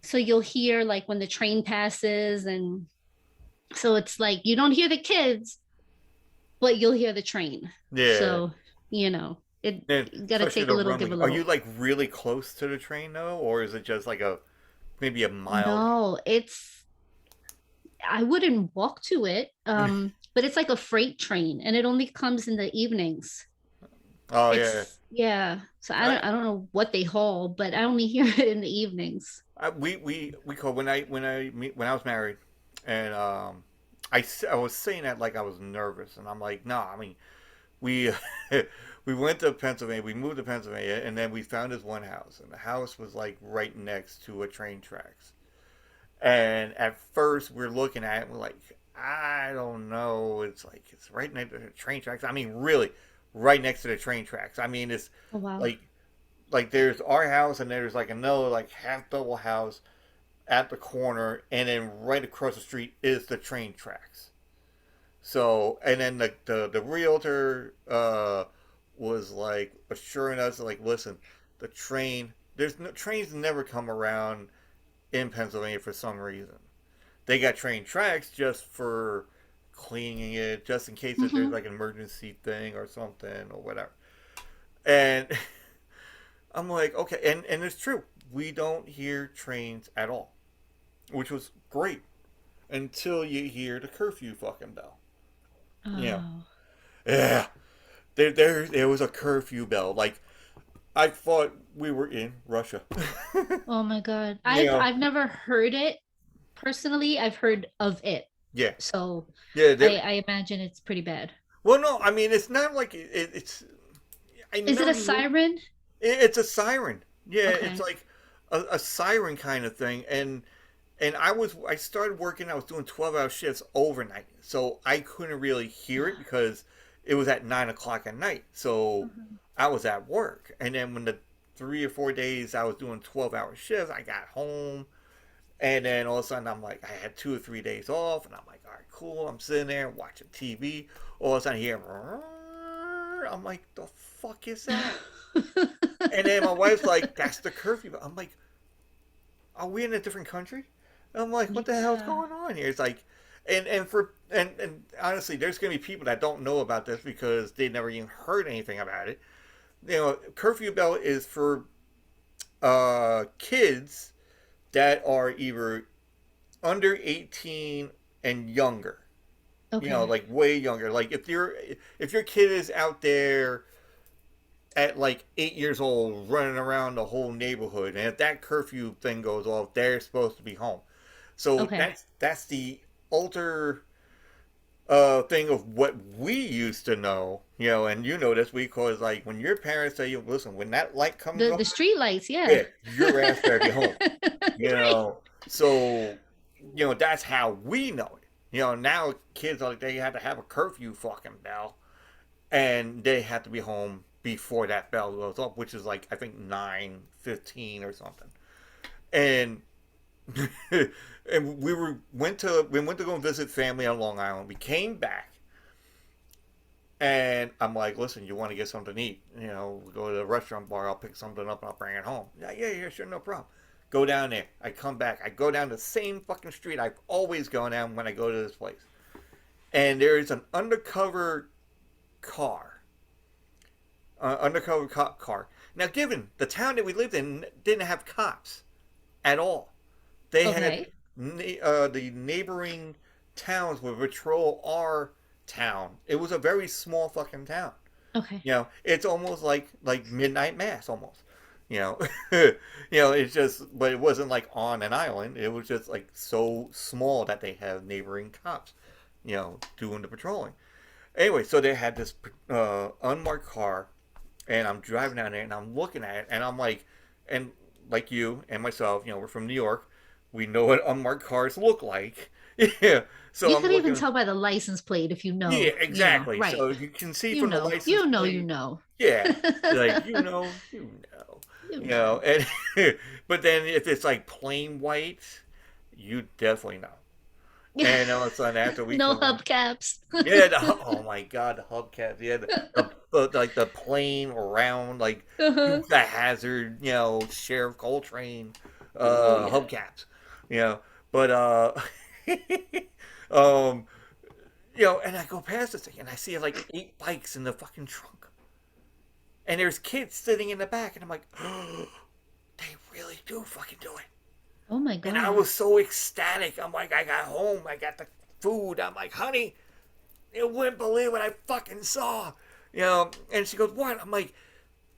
So you'll hear like when the train passes, and so it's like you don't hear the kids, but you'll hear the train. yeah. So, it And you gotta especially take a the little, give a rumbling. Are you little. like really close to the train though, or is it just like a maybe a mild? No, I wouldn't walk to it. But it's like a freight train and it only comes in the evenings. Oh yeah. It's yeah. So I I, don't I don't know what they haul, but I only hear it in the evenings. we call when I was married, and I was saying that like I was nervous, and I'm like, no, I mean we we went to Pennsylvania, we moved to Pennsylvania, and then we found this one house, and the house was like right next to a train tracks. And at first we're looking at it, we're like, I don't know, it's like it's right next to the train tracks. I mean, really, right next to the train tracks. I mean, it's Oh wow. like there's our house and there's like another like half double house at the corner, and then right across the street is the train tracks. So and then the realtor was like assuring us like, listen, the train there's no trains never come around in Pennsylvania for some reason. They got train tracks just for cleaning it, just in case that there's Hmm. like an emergency thing or something or whatever. And I'm like, okay, and it's true. We don't hear trains at all, which was great until you hear the curfew fucking bell. You know, Oh. yeah, there was a curfew bell. Like I thought we were in Russia. Oh my God. you know, I've never heard it personally. I've heard of it. yeah, So yeah. I imagine it's pretty bad. Well, no, I mean it's not like it's. I Is it a never knew. siren? It's a siren. Yeah, it's Okay. like a siren kind of thing. And I started working. I was doing 12-hour shifts overnight, so I couldn't really hear it because it was at 9 o'clock at night. So Mhm. I was at work, and then when the 3 or 4 days I was doing 12-hour shifts, I got home, and then all of a sudden I'm like, I had 2 or 3 days off, and I'm like, all right, cool. I'm sitting there watching TV. All of a sudden I hear, I'm like, the fuck is that? And then my wife's like, that's the curfew. I'm like, are we in a different country? And I'm like, what the hell's Yeah. going on here? It's like, and honestly, there's gonna be people that don't know about this because they never even heard anything about it. Curfew bell is for kids that are either under 18 and younger. Okay. Like way younger. Like if your kid is out there at like 8 years old running around the whole neighborhood, and if that curfew thing goes off, they're supposed to be home. So Okay. that's the older thing of what we used to know, and you know this because like when your parents say, listen, when that light comes on, The street lights, yeah. yeah, your ass better be home. You Right. know, so that's how we know it. Now kids are like they have to have a curfew fucking bell, and they have to be home before that bell goes up, which is like I think 9:15 or something. And and we went to go and visit family on Long Island. We came back, and I'm like, listen, you want to get something to eat? We go to the restaurant bar. I'll pick something up and I'll bring it home. Yeah, yeah, yeah, sure, no problem. Go down there. I come back. I go down the same fucking street I've always gone down when I go to this place, and there is an car undercover cop car. Now, given the town that we lived in didn't have cops at all, they had Okay. the neighboring towns would patrol our town. It was a very small fucking town. Okay. It's almost like midnight mass almost. You know, you it's just, but it wasn't like on an island. It was just like so small that they have neighboring cops, doing the patrolling. Anyway, so they had this unmarked car, and I'm driving down there, and I'm looking at it, and I'm like, and like you and myself, we're from New York. We know what unmarked cars look like. Yeah. So You I'm could even looking. tell by the license plate if Yeah, you know, exactly. right. So you can see You from the know, license you know, you plate. know. Yeah, like You know. and but then if it's like plain white, you definitely know. And all of a sudden, after we No come in, hubcaps. yeah, oh my god, the hubcaps, yeah, like the plain round like Uh-huh. Duke the Hazard, Sheriff Coltrane, Oh yeah. hubcaps, you know, but um, and I go past this thing and I see like 8 bikes in the fucking trunk, and there's kids sitting in the back, and I'm like, oh, they really do fucking do it. Oh my And I God. was so ecstatic. I'm like, I got home, I got the food. I'm like, honey, you wouldn't believe what I fucking saw. And she goes, what? I'm like,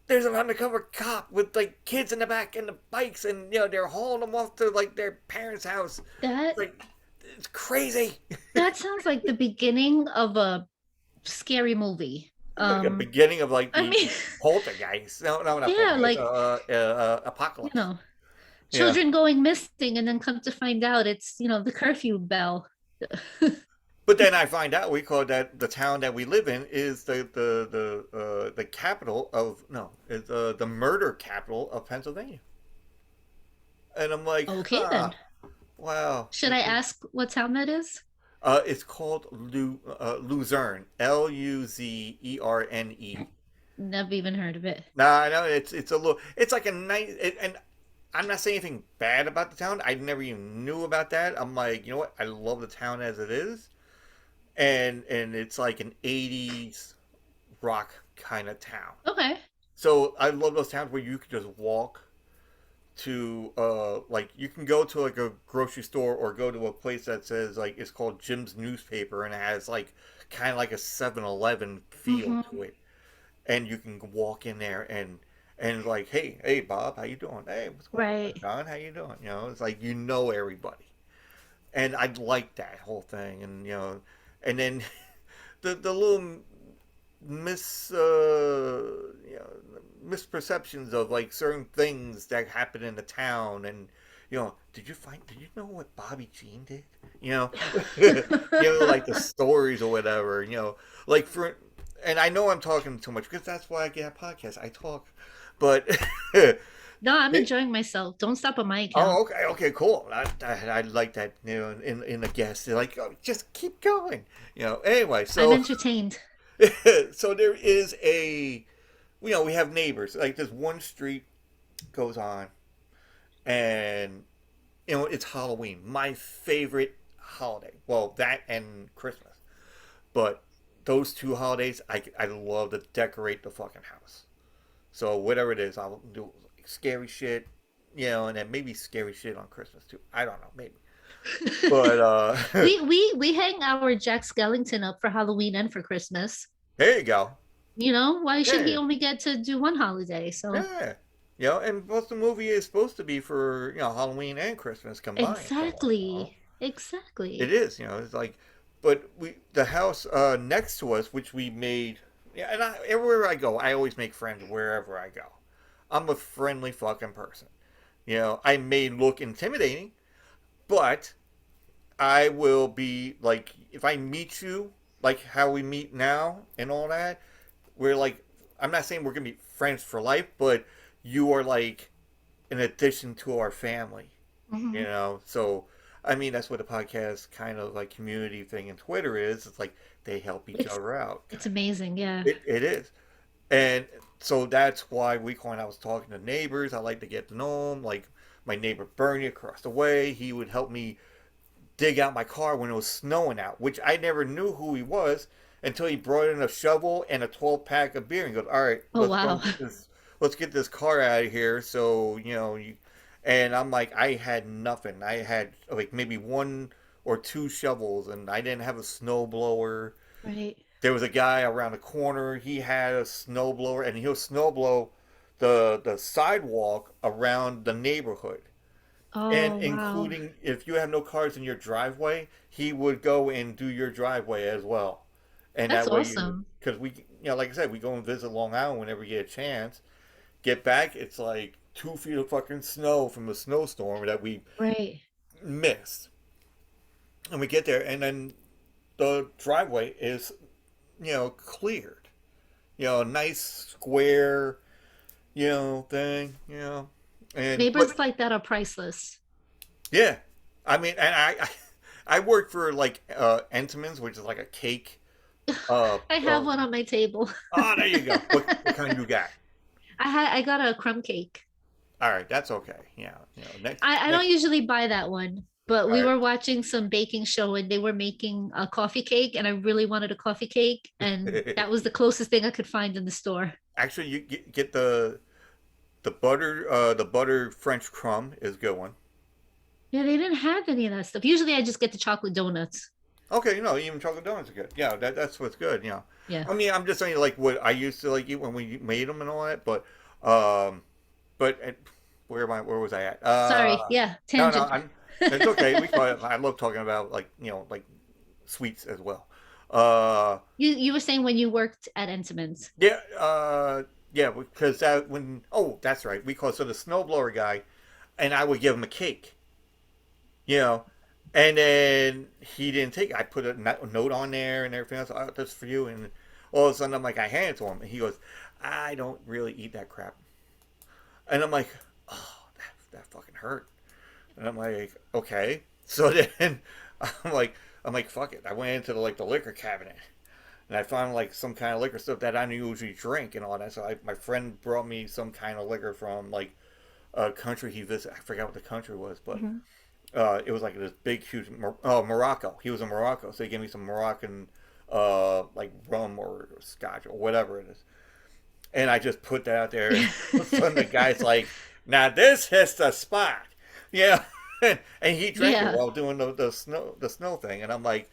there's an undercover cop with like kids in the back and the bikes, and they're hauling them off to like their parents' house. That Like, it's crazy. that sounds like the beginning of a scary movie. Like a beginning of like I the mean, poltergeist. No, no, not yeah, poltergeist. like, you Apocalypse. know, Yeah. children going missing and then come to find out it's, the curfew bell. But then I find out we call that the town that we live in is the capital of no, it's the murder capital of Pennsylvania. And I'm like, Okay huh, then. wow. Should I ask what town that is? It's called Luzerne, Luzerne. Never even heard of it. Nah, I know it's a little, it's like a nice, and I'm not saying anything bad about the town. I never even knew about that. I'm like, you know what? I love the town as it is, and it's like an '80s rock kind of town. Okay. So I love those towns where you can just walk to like you can go to like a grocery store or go to a place that says like it's called Jim's Newspaper, and it has like kind of like a 7-Eleven feel Mm-hmm. to it, and you can walk in there and like, hey Bob, how you doing? Hey, what's going on, Right. John? How you doing? It's like everybody, and I like that whole thing, and then the little mis you know misperceptions of like certain things that happen in the town, and did you know what Bobby Jean did, you know like the stories or whatever, like for, and I know I'm talking too much because that's why I get a podcast, I talk, but No, I'm enjoying myself. Don't stop on my account. oh, okay, cool. I like that, in the guest, they're like, oh, just keep going, anyway, I'm so entertained. so there is we have neighbors. Like this one street goes on, and it's Halloween, my favorite holiday. Well, that and Christmas, but those two holidays, I love to decorate the fucking house. So whatever it is, I'll do scary shit, and then maybe scary shit on Christmas too. I don't know, maybe. But We hang our Jack Skellington up for Halloween and for Christmas. there you go. Why should he Yeah, only get to do one holiday? So yeah. And plus the movie is supposed to be for Halloween and Christmas combined. So exactly. it Exactly. is. It's like, but the house next to us, which we made. Yeah, and everywhere I go, I always make friends wherever I go. I'm a friendly fucking person. I may look intimidating, but I will be like, if I meet you, like how we meet now and all that, we're like, I'm not saying we're gonna be friends for life, but you are like an addition to our family. Mhm. So I mean, that's what the podcast kind of like community thing and Twitter is. It's like they help each It's other out. it's amazing. Yeah. It is, and so that's why when I was talking to neighbors, I like to get to know them. Like my neighbor Bernie across the way, he would help me dig out my car when it was snowing out, which I never knew who he was until he brought in a shovel and a 12 pack of beer and goes, "All right, Oh let's go wow. get this. Let's get this car out of here." So and I'm like, I had nothing. I had like maybe one or two shovels, and I didn't have a snow blower. Right. There was a guy around the corner. He had a snowblower, and he'll snowblow the sidewalk around the neighborhood, and Oh, wow. including if you have no cars in your driveway, he would go and do your driveway as well. And That's that way, you awesome. because we, like I said, we go and visit Long Island whenever we get a chance. Get back, it's like 2 feet of fucking snow from the snowstorm that we Right. missed. And we get there, and then the driveway is, cleared. Nice square, thing, and but Neighbors like that are priceless. yeah, I mean, and I work for like Entenmann's, which is like a cake. I have one on my table. There you go. What kind you got? I got a crumb cake. All right, that's okay. Yeah, next I don't next. usually buy that one, but All we right. were watching some baking show and they were making a coffee cake, and I really wanted a coffee cake, and that was the closest thing I could find in the store. Actually, you get the butter French crumb is a good one. Yeah, they didn't have any of that stuff. Usually I just get the chocolate donuts. Okay, even chocolate donuts are good. Yeah, that's what's good. Yeah. I mean, I'm just saying like what I used to like eat when we made them and all that, um, but where am I? Where was I at? Sorry. Yeah, No, no, tangent. it's okay. We call it. I love talking about like like sweets as well. Uh, You were saying when you worked at Entenmann's. yeah, yeah, because that when that's right. We call it so the snowblower guy, and I would give him a cake, you know, and then he didn't take it. I put a note on there and everything else. Oh, that's for you. And all of a sudden, I'm like, I hand it to him, and he goes, I don't really eat that crap. And I'm like, oh, that fucking hurt. And I'm like, okay. So then I'm like, fuck it. I went into the liquor cabinet and I found like some kind of liquor stuff that I don't usually drink and all that. So my friend brought me some kind of liquor from like a country he visited. I forgot what the country was, but Mhm. it was like this big, huge Morocco. He was in Morocco, so he gave me some Moroccan like rum or scotch or whatever it is. And I just put that out there, and all of a sudden the guy's like, "Now this hits the spot," yeah. And he drank it Yeah. while doing the snow thing, and I'm like,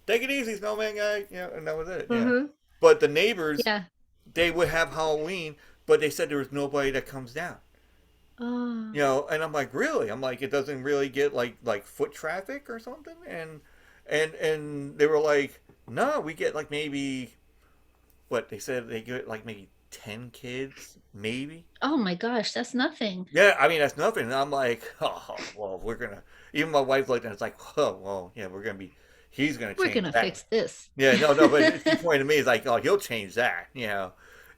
"Take it easy, snowman guy," and that was it, yeah. Hmm. But the neighbors, Yeah. they would have Halloween, but they said there was nobody that comes down, Oh. and I'm like, really? I'm like, it doesn't really get like foot traffic or something, and they were like, no, we get like maybe what they said they get like maybe 10 kids, maybe. Oh my gosh, that's nothing. Yeah, I mean that's nothing. And I'm like, oh well, we're gonna. Even my wife looked at it, it's like, oh well, yeah, we're gonna be. He's gonna We're change gonna that. fix this. Yeah, no, no, but she pointed to me, is like, oh, he'll change that.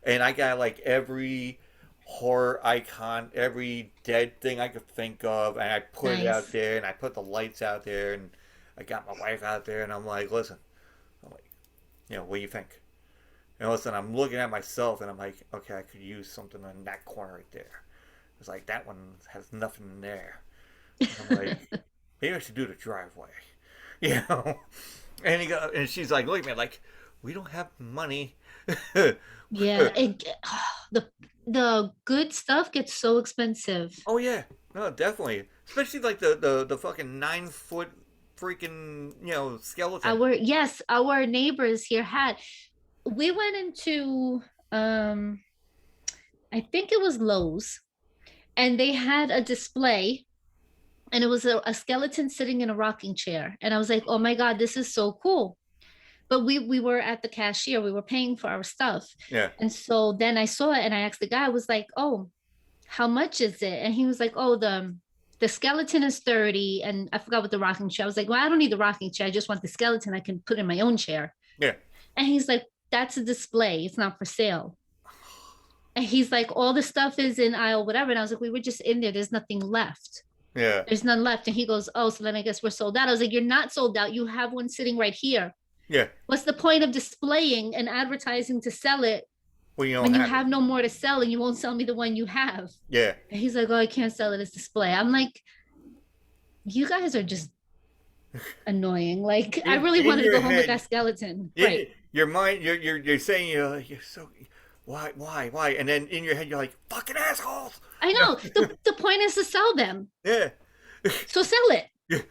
And I got like every horror icon, every dead thing I could think of, and I put it out Nice. there, and I put the lights out there, and I got my wife out there, and I'm like, listen, I'm like, what do you think? And all of a sudden, I'm looking at myself, and I'm like, okay, I could use something in that corner right there. It's like that one has nothing in there. And I'm like, maybe I should do the driveway, you know. And she's like, look at me, like, we don't have money. Yeah, the the good stuff gets so expensive. Oh yeah, no, definitely, especially like the fucking 9 foot freaking skeleton. Our neighbors here had. We went into um I think it was Lowe's, and they had a display, and it was a skeleton sitting in a rocking chair, and I was like, oh my god, this is so cool. But we were at the cashier, we were paying for our stuff, Yeah, and so then I saw it and I asked the guy, I was like, oh, how much is it? And he was like, oh, the skeleton is 30, and I forgot what the rocking chair. I was like, well, I don't need the rocking chair, I just want the skeleton I can put in my own chair. yeah, And he's like, that's a display, it's not for sale. And he's like, all the stuff is in aisle whatever. And I was like, we were just in there, there's nothing left. yeah, There's none left. And he goes, oh, so then I guess we're sold out. I was like, you're not sold out, you have one sitting right here. yeah. What's the point of displaying and advertising to sell it Well, you don't when you have it. have no more to sell and you won't sell me the one you have? Yeah, And he's like, oh, I can't sell it as display. I'm like, you guys are just annoying. Like, I really in wanted to your go home with head, that skeleton. in Right. your mind, you're saying you're so why, and then in your head you're like fucking assholes. I know. The point is to sell them. Yeah, So sell it.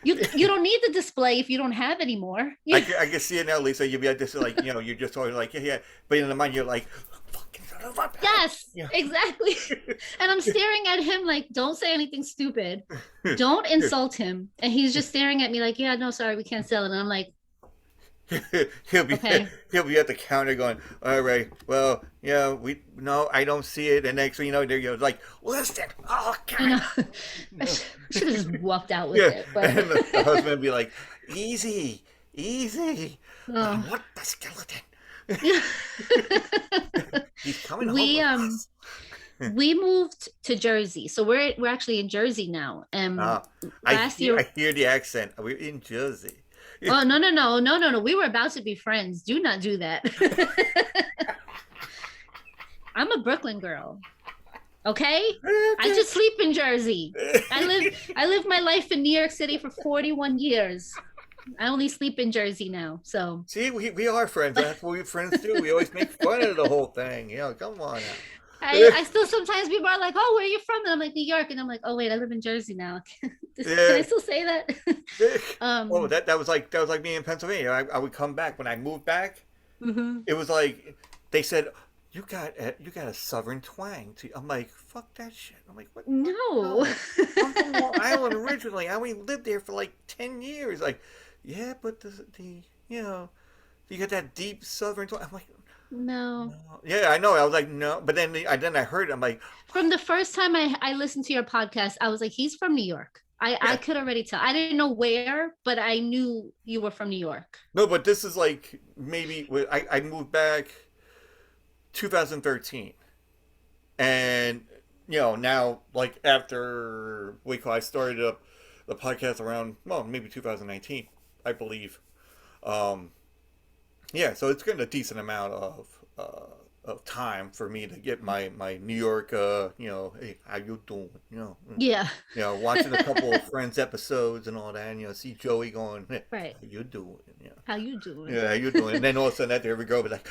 You don't need the display if you don't have any more. I can see it now, Lisa. You'll be at this like you're just always like yeah, but in the mind you're like fucking son of a bitch. Yes, Yeah. exactly. And I'm staring at him like, don't say anything stupid. Don't insult him. And he's just staring at me like, yeah, no, sorry, we can't sell it. And I'm like, he'll be okay. he'll be at the counter going, all right, well, yeah, we no, I don't see it. And next thing you know, there you go, like, listen, oh You know, god, I no. should have just walked out with Yeah, it. But and the husband would be like, easy, easy, I oh. want the skeleton. He's coming home we with um us. we moved to Jersey. So we're actually in Jersey now. Uh, Last year, I hear the accent. We're in Jersey. oh no, no, no, no, no, no. We were about to be friends. Do not do that. I'm a Brooklyn girl. Okay? I Okay. just sleep in Jersey. I live my life in New York City for 41 years. I only sleep in Jersey now. So See, we are friends. That's what we friends do. We always make fun of the whole thing. Come on now. I still sometimes people are like, "Oh, where are you from?" And I'm like, "New York." And I'm like, "Oh, wait, I live in Jersey now." Can I Yeah. still say that? Oh, um that was like me in Pennsylvania. I would come back when I moved back. mhm. It was like they said you got a southern twang. I'm like fuck that shit. I'm like what? No. No, I'm from Long Island originally. I only lived there for like 10 years. Like yeah, but the you got that deep southern twang. I'm like No. no. Yeah, I know. I was like no, but then I heard it. I'm like From the first time I listened to your podcast, I was like, he's from New York. I yeah. could already tell. I didn't know where, but I knew you were from New York. No, but this is like maybe I moved back 2013. And now like after we call I started up the podcast around well maybe 2019 I believe. Um, yeah, so it's getting a decent amount of time for me to get my New York hey how you doing Yeah. watching a couple of Friends episodes and all that and see Joey going hey, Right. how you doing How you doing? yeah how you doing and then all of a sudden there we go be like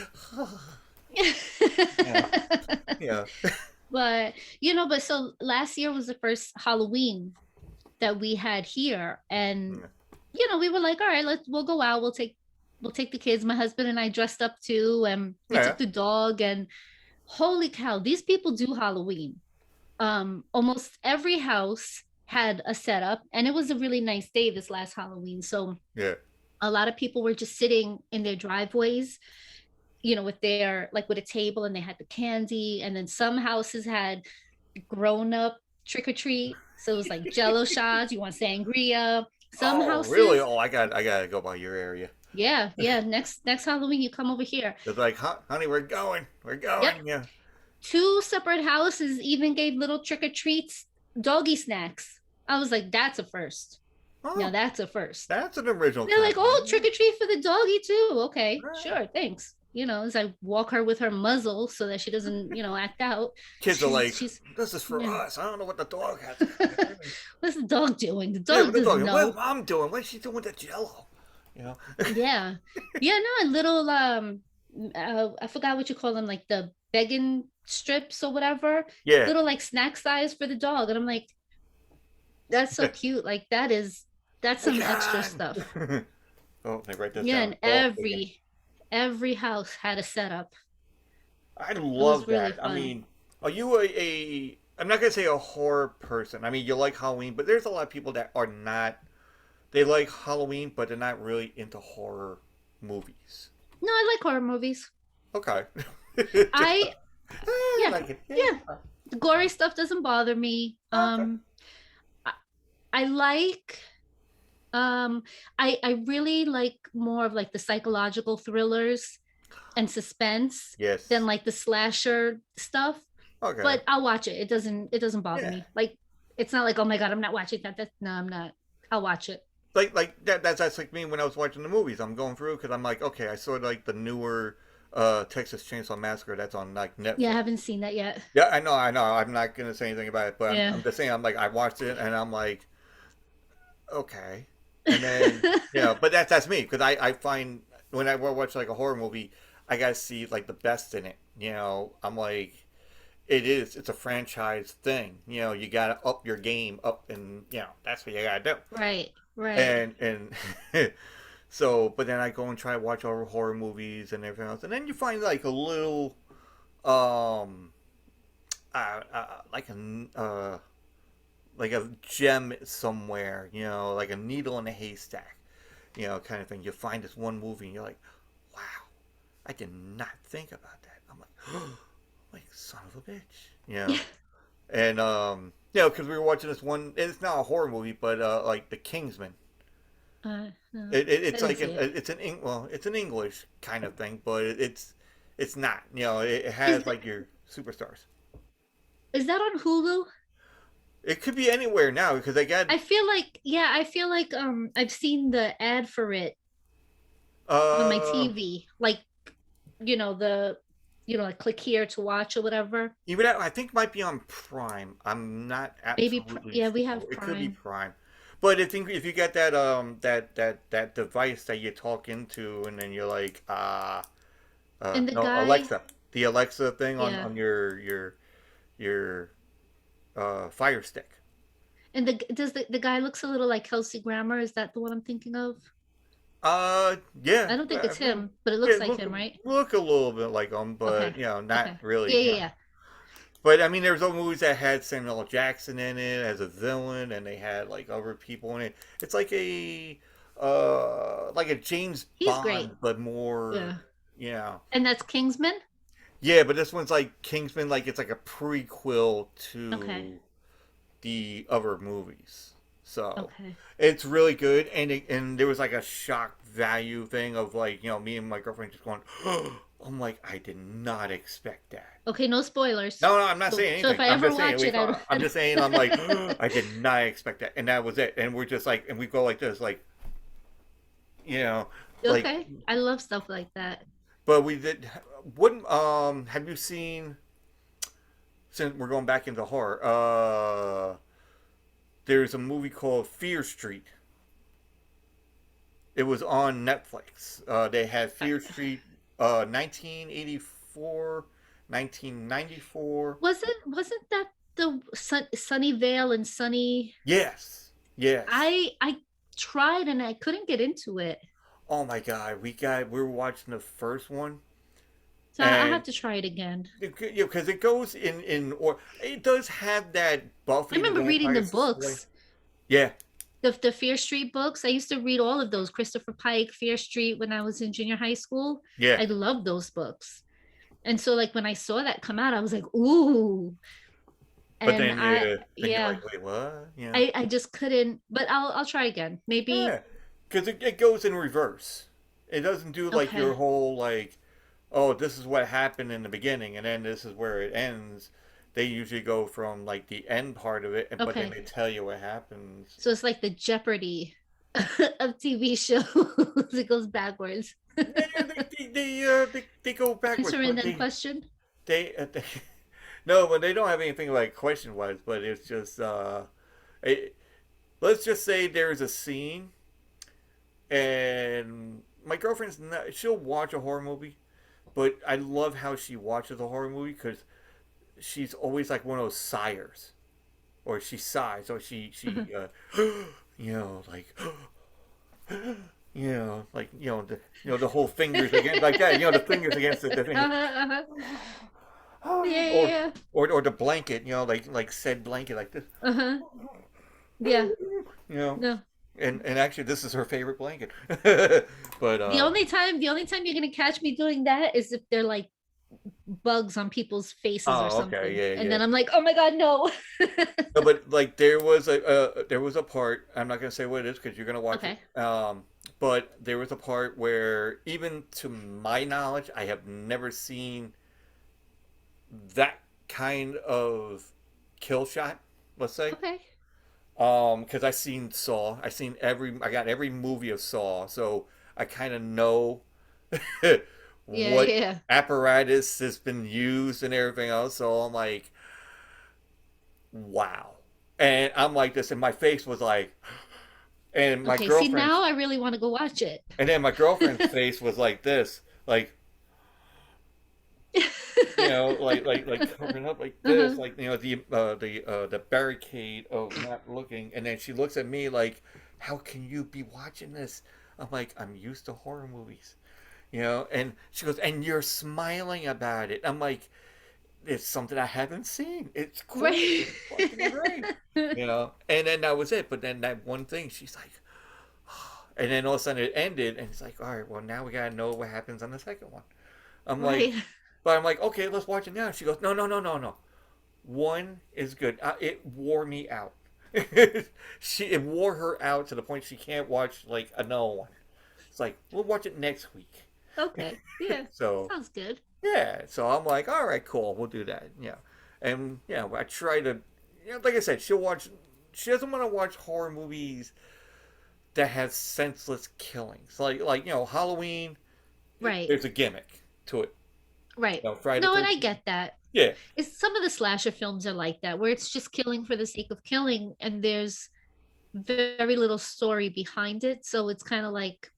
yeah yeah But but so last year was the first Halloween that we had here, and we were like, all right, we'll go out, we'll take the kids. My husband and I dressed up too, and we yeah took the dog. And holy cow, these people do Halloween. Almost every house had a setup, and it was a really nice day this last Halloween. So yeah a lot of people were just sitting in their driveways, with their like with a table, and they had the candy. And then some houses had grown up trick or treat. So it was like jello shots, you want sangria. Some Oh, really? houses, Oh, I gotta go by your area. yeah, yeah. Next Halloween you come over here. It's like, honey, we're Yep. going. Yeah. Two separate houses even gave little trick or treats, doggy snacks. I was like, that's a first. Now Oh, that's a first. that's an original They're like, oh, concept. trick or treat for the doggy too. Okay, Right. sure, thanks. As I walk her with her muzzle so that she doesn't, act out. Kids are like, She's this is for yeah. us. I don't know what the dog has. What's the dog doing? The Yeah, dog what the doesn't dog? know. What mom doing? What's she doing with the jello? You know? Yeah, yeah. No, a little I forgot what you call them, like the begging strips or whatever. Yeah. Little like snack size for the dog, and I'm like, that's so cute. Like that's Hey, some extra God. stuff. Oh, let me write this Yeah, down. and Dog bacon. every house had a setup. I It was love really that. I fun. mean, are you I'm not gonna say a horror person. I mean, you like Halloween, but there's a lot of people that are not. They like Halloween, but they're not really into horror movies. No, I like horror movies. Okay. Just I I Yeah, like it. yeah. The gory stuff doesn't bother me. Okay. I, I like I really like more of like the psychological thrillers and suspense than Yes. like the slasher stuff. Okay. But I'll watch it. It doesn't bother Yeah. me. Like it's not like, oh my God, I'm not watching that. No, I'm not. I'll watch it. Like that's like me when I was watching the movies. I'm going through because I'm like, okay, I saw like the newer Texas Chainsaw Massacre that's on like Yeah, I Netflix. haven't seen that yet. Yeah, I know. I'm not gonna say anything about it, but Yeah. I'm just saying. I'm like, I watched it and I'm like, okay, and then but that's me because I find when I watch like a horror movie, I gotta see like the best in it. I'm like, it's a franchise thing. You gotta up your game up, and that's what you gotta do. Right. Right. and so, but then I go and try to watch all horror movies and everything else, and then you find like a little um like like a gem somewhere, like a needle in a haystack, kind of thing. You find this one movie and you're like, wow, I did not think about that. I'm like, oh, like son of a bitch. And because we were watching this one. It's not a horror movie, but like The Kingsman. No, I It's didn't like see it. it's an English kind of thing, but it's not. It Is has like your superstars. is that on Hulu? It could be anywhere now because I got I feel like, yeah, I feel like I've seen the ad for it on my uh TV. Like, you know, the like click here to watch or whatever. even I think it might be on Prime. I'm not absolutely Yeah, we sure. have It could be Prime. Prime, but I think if you get that that device that you talk into and then you're like And the no, guy, Alexa, the Alexa thing on yeah. your Fire Stick. And the guy looks a little like Kelsey Grammer? Is that the one I'm thinking of? Yeah, I don't think it's well, him, but it yeah, looks like him, right? look a little bit like them, but Okay. not Okay. really. Yeah, yeah, Yeah, yeah. but I mean, there's other movies that had Samuel L. Jackson in it as a villain, and they had like other people in it. It's like a James He's great. Bond, but more, Yeah. yeah, And that's Kingsman? yeah. But this one's like Kingsman, like it's like a prequel Okay. to the other movies. So Okay. it's really good, and there was like a shock value thing of like me and my girlfriend just going, I'm like I did not expect that. Okay, no spoilers. No, I'm not So saying so if anything. I I'm ever just saying watch it, I'm just saying I'm like I did not expect that, and that was it. And we're just like, and we go like this, like you know, like. Okay. I love stuff like that. But we did. Wouldn't have you seen? Since we're going back into horror, there's a movie called Fear Street. It was on Netflix. They had I- Fear Street, 1984, 1994. wasn't that the Sunnyvale and Sunny? Yes, yes. I tried and I couldn't get into it. Oh my God, we were watching the first one, So I'll have and to try it again. because it goes or it does have that I Buffy the remember reading the Vampire Slayer. books, Yeah, the Fear Street books. I used to read all of those, Christopher Pike, Fear Street, when I was in junior high school. yeah. I loved those books. And so like when I saw that come out, I was like, ooh. But And then you're yeah, like, wait, what? I just couldn't, but I'll try again. Maybe. Yeah, because it goes in reverse. It doesn't do like your Okay. whole like, oh, this is what happened in the beginning, and then this is where it ends. They usually go from like the end part of it, but then Okay. they tell you what happens. So it's like the Jeopardy of TV shows. It goes backwards. Yeah, they go backwards, Answer and but then question. they no, but they don't have anything like question wise. But it's just it, let's just say there's a scene, and my girlfriend's not, she'll watch a horror movie, but I love how she watches a horror movie because she's always like one of those sighers, or she sighs, or she like like the whole fingers against like that, the fingers against the thing, Uh-huh. Yeah, yeah, or yeah. or the blanket, like said blanket like this, Uh-huh. Yeah. you know. No. And actually, this is her favorite blanket. But The only time you're gonna catch me doing that is if they're like bugs on people's faces or oh, okay, something. yeah, And yeah. then I'm like, oh my God, no. No, but like there was a part. I'm not gonna say what it is because you're gonna watch Okay. it. But there was a part where, even to my knowledge, I have never seen that kind of kill shot. Let's say, Okay. because I got every movie of Saw, so I kind of know Yeah, what yeah. apparatus has been used and everything else. So I'm like, wow. And I'm like this, and my face was like, and my Okay. See, girlfriend's, now I really want to go watch it. and then my girlfriend's face was like this, like, like covering up like this, Uh-huh. like the barricade of not looking, and then she looks at me like how can you be watching this? I'm like, I'm used to horror movies, you know. And she goes, and you're smiling about it. I'm like, it's something I haven't seen. It's cool. Right. It's fucking great, you know. And then that was it. But then that one thing, she's like, and then all of a sudden it ended, and it's like, all right, well now we gotta know what happens on the second one. I'm like, Right. but I'm like, okay, let's watch it now. She goes, no, no, no, no, no. One is good. It wore me out. It wore her out to the point she can't watch like another one. It's like we'll watch it next week. Okay. Yeah. So Sounds good. yeah, so I'm like, all right, cool, we'll do that. Yeah, and yeah, I try to, like I said, she'll watch. She doesn't want to watch horror movies that have senseless killings, like Halloween. Right. There's a gimmick to it. Right. Friday No, the and I 13th. get that. Yeah. It's some of the slasher films are like that, where it's just killing for the sake of killing, and there's very little story behind it. So it's kind of like,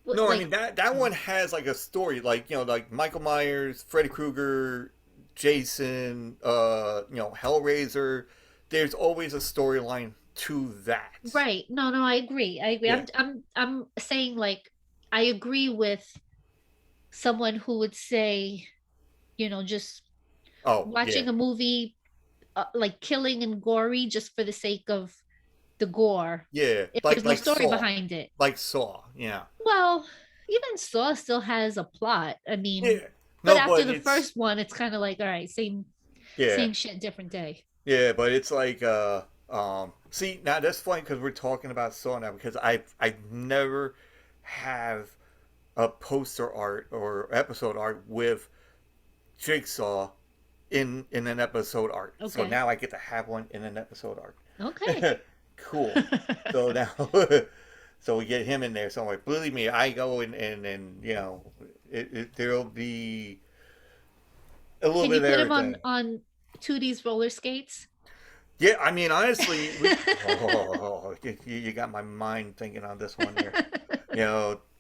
No, I like, mean that one has like a story, like like Michael Myers, Freddy Krueger, Jason, Hellraiser. There's always a storyline to that. right. No, no, I agree. I agree. Yeah. I'm saying like I agree with someone who would say, just Oh yeah, watching a movie like killing and gory just for the sake of the gore yeah. if Like there's no like story Saw, behind it. like Saw. Yeah, Well, even Saw still has a plot. I mean, yeah. but No, after but the it's first one, it's kind of like, all right, yeah, same shit, different day. yeah. But it's like See, now that's funny because we're talking about Saw now because I've never have a poster art or episode art with Jigsaw in an episode art. So Okay. now I get to have one in an episode Okay. art. Cool. So now, so we get him in there. So I'm like, believe me, I go and there'll be a little Can bit you of put him everything. on Tootie's roller skates? Yeah, I mean, honestly, you got my mind thinking on this one here.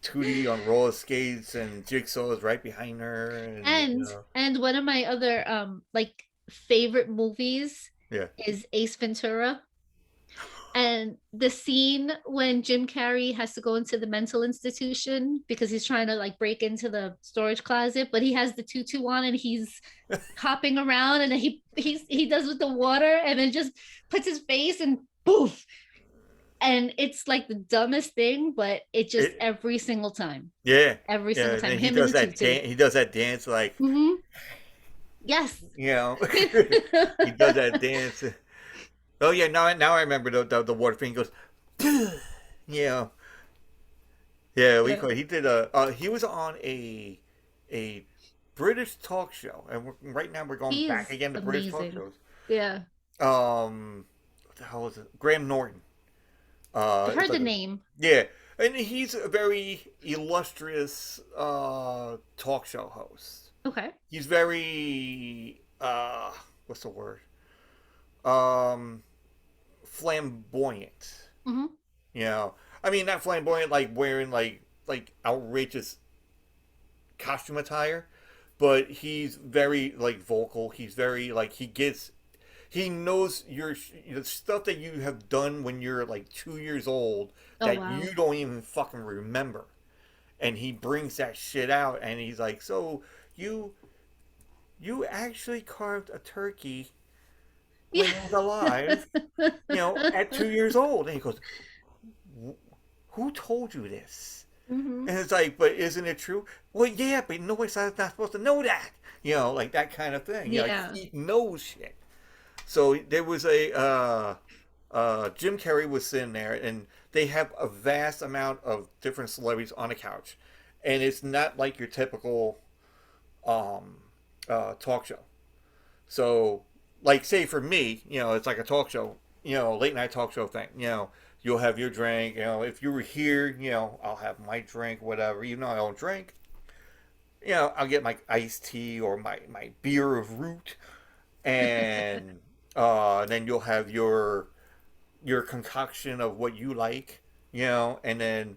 Tootie on roller skates and Jigsaw is right behind her, and And one of my other like favorite movies yeah. is Ace Ventura. And the scene when Jim Carrey has to go into the mental institution because he's trying to like break into the storage closet, but he has the tutu on and he's hopping around and then he does with the water and then just puts his face and poof. And it's like the dumbest thing, but it just It, every single time, yeah, every yeah. single And time, then he him in does the that tutu. dance. He does that dance like Mm-hmm. Yes. you know. He does that dance. Oh yeah, now I remember the water thing. He goes, yeah, yeah. Yeah. He did he was on a British talk show, and right now we're going He back is again to British talk amazing. shows. Yeah. What the hell was it? Graham Norton. I've It's heard the like name. yeah, and he's a very illustrious talk show host. Okay. He's very what's the word? Um, flamboyant. Mm-hmm. I mean not flamboyant like wearing like outrageous costume attire, but he's very like vocal. He's very like he knows your stuff that you have done when you're like 2 years old Oh that wow. you don't even fucking remember, and he brings that shit out, and he's like, so you you actually carved a turkey Yeah. when it was alive, at 2 years old, and he goes, who told you this? Hmm. And it's like, but isn't it true? Well, yeah, but nobody's not supposed to know that. Like that kind of thing. Like Yeah. he knows shit. So there was Jim Carrey was sitting there, and they have a vast amount of different celebrities on the couch, and it's not like your typical um, talk show. So, like, say for me, it's like a talk show, late night talk show thing. You'll have your drink. If you were here, I'll have my drink, whatever. Even though I don't drink, I'll get my iced tea or my beer of root, and then you'll have your concoction of what you like, and then,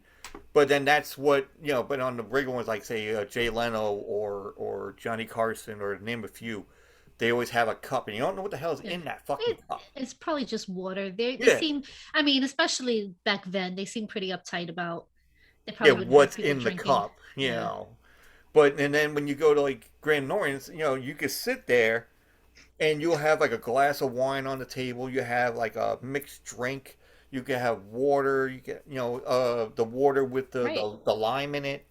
but then that's what But on the regular ones, like say Jay Leno or Johnny Carson or name a few, they always have a cup, and you don't know what the hell is Yeah. in that fucking It, cup. it's probably just water. They Yeah, seem, I mean, especially back then, they seem pretty uptight about they yeah, probably wouldn't want what's people in the drinking. cup, you Yeah. know. But and then when you go to like Grand Norton's, you could sit there and you'll have like a glass of wine on the table. You have like a mixed drink. You can have water. You get the water with the, Right. the the lime in it.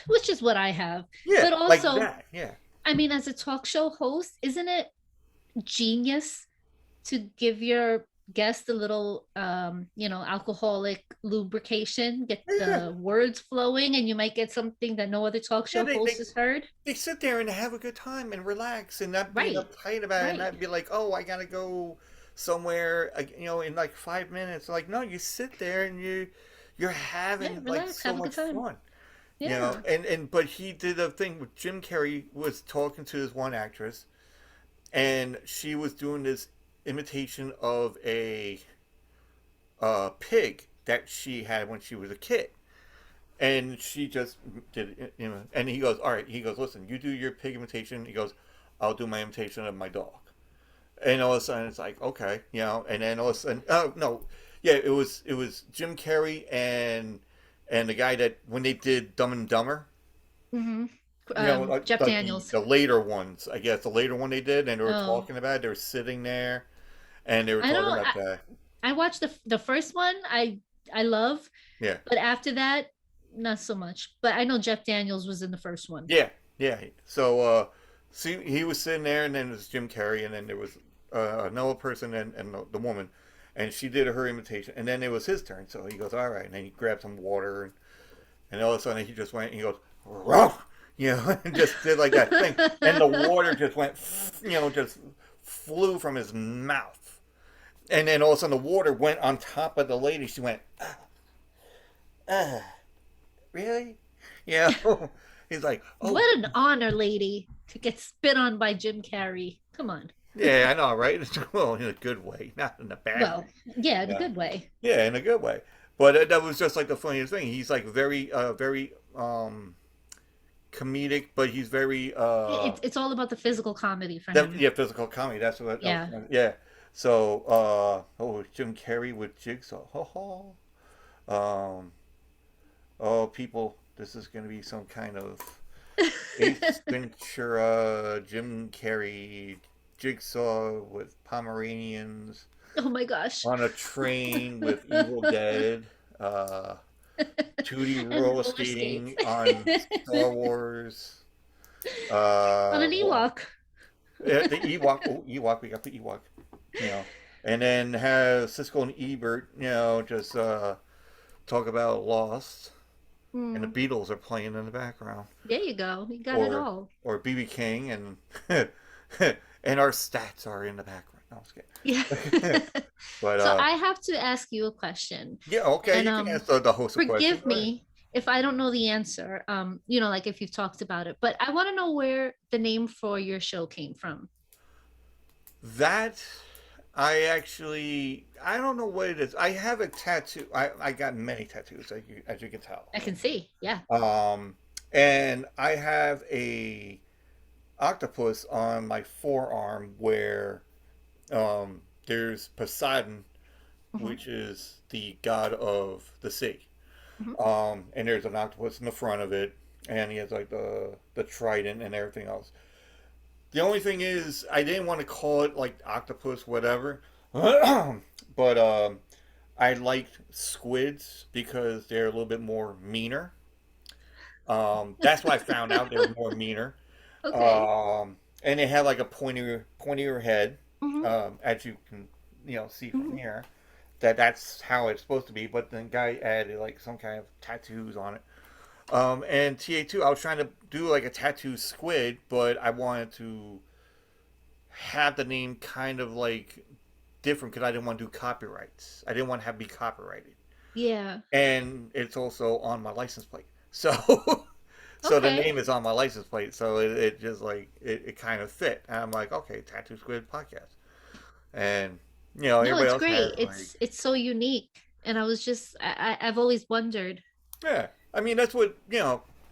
Which is what I have. Yeah, But like also, that. Yeah, I mean, as a talk show host, isn't it genius to give your guest a little alcoholic lubrication, get yeah, the words flowing, and you might get something that no other talk yeah. show They, host they has heard. they sit there and have a good time and relax and not be Right. uptight about it and Right. not be like, oh, I gotta go somewhere, in like 5 minutes. Like, no, you sit there and you're Yeah, having like relax, so have a much good time. fun. Yeah. And but he did a thing with Jim Carrey was talking to this one actress, and she was doing this imitation of a pig that she had when she was a kid, and she just did it, and he goes, all right, he goes, listen, you do your pig imitation. He goes, I'll do my imitation of my dog. And all of a sudden it's like, okay, and then all of a sudden, oh no, yeah, it was Jim Carrey and the guy that when they did Dumb and Dumber, Hmm. like Jeff the, Daniels. the later ones, I guess the later one they did, and they were Oh, talking about it. They were sitting there and they were I talking don't. about that. I watched the first one. I love, Yeah, but after that, not so much. But I know Jeff Daniels was in the first one. yeah, yeah. So, see, he was sitting there, and then it was Jim Carrey, and then there was another person and the woman, and she did her imitation, and then it was his turn. So he goes, all right, and then he grabbed some water, and all of a sudden he just went, and he goes, "Row," and just did like that thing, and the water just went, just flew from his mouth, and then all of a sudden the water went on top of the lady. She went, uh, really? He's like, oh, What an honor, lady, to get spit on by Jim Carrey. Come on. yeah, I know, right? Well, in a good way, not in a bad Well, way. yeah, in a Yeah, good way. yeah, in a good way. But that was just like the funniest thing. He's like very comedic, but he's very It's all about the physical comedy for that, him. yeah, physical comedy. That's what I was Yeah. yeah. So Jim Carrey with Jigsaw. Ho ho. Oh, people, this is going to be some kind of Ace Ventura, Jim Carrey, Jigsaw with Pomeranians Oh my gosh. on a train with Evil Dead, uh, Tootie And roller roller skates. skating on Star Wars, On an well, Ewok. the Ewok. Oh, Ewok, we got the Ewok, you know, and then have Siskel and Ebert, just talk about Lost, and the Mm, Beatles are playing in the background, there you go. You got it or all. BB King, and and our stats are in the background. No, I'm just Yeah. kidding. But So I have to ask you a question. yeah, okay, And you can ask the host a question. forgive Go ahead. me if I don't know the answer. Like if you've talked about it, but I want to know where the name for your show came from. That I don't know what it is. I have a tattoo. I got many tattoos, as you can tell. I can see. Yeah. Um, and I have a octopus on my forearm where there's Poseidon, Hmm. which is the god of the sea. Hmm. And there's an octopus in the front of it, and he has like the trident and everything else. The only thing is, I didn't want to call it like octopus, whatever. But I liked squids because they're a little bit more meaner. That's why I found out they were more meaner. Okay. And they have like a pointier head, Hmm. as you can see from Hmm. here. That's how it's supposed to be. But the guy added like some kind of tattoos on it. And TA2, I was trying to do like a tattoo squid, but I wanted to have the name kind of like different because I didn't want to do copyrights. I didn't want to have be copyrighted, Yeah. and it's also on my license plate. So, so the Okay. name is on my license plate. So it just like it kind of fit. And I'm like, okay, Tattoo Squid podcast, and No, everybody it's else great. has like, It's so unique. And I was just I've always wondered. yeah. I mean, that's what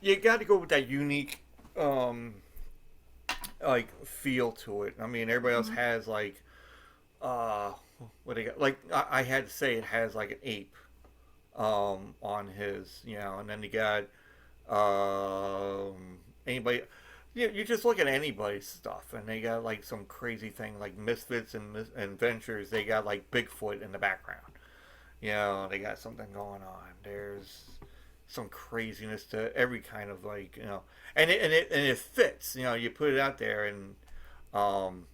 you got to go with that unique um like feel to it. I mean, everybody else Mhm. has like uh what they got. Like I had to say, it has like an ape on his, and then you got anybody. You just look at anybody's stuff, and they got like some crazy thing like Misfits and Ventures. They got like Bigfoot in the background. They got something going on. There's some craziness to every kind of like and it fits. You put it out there, and um,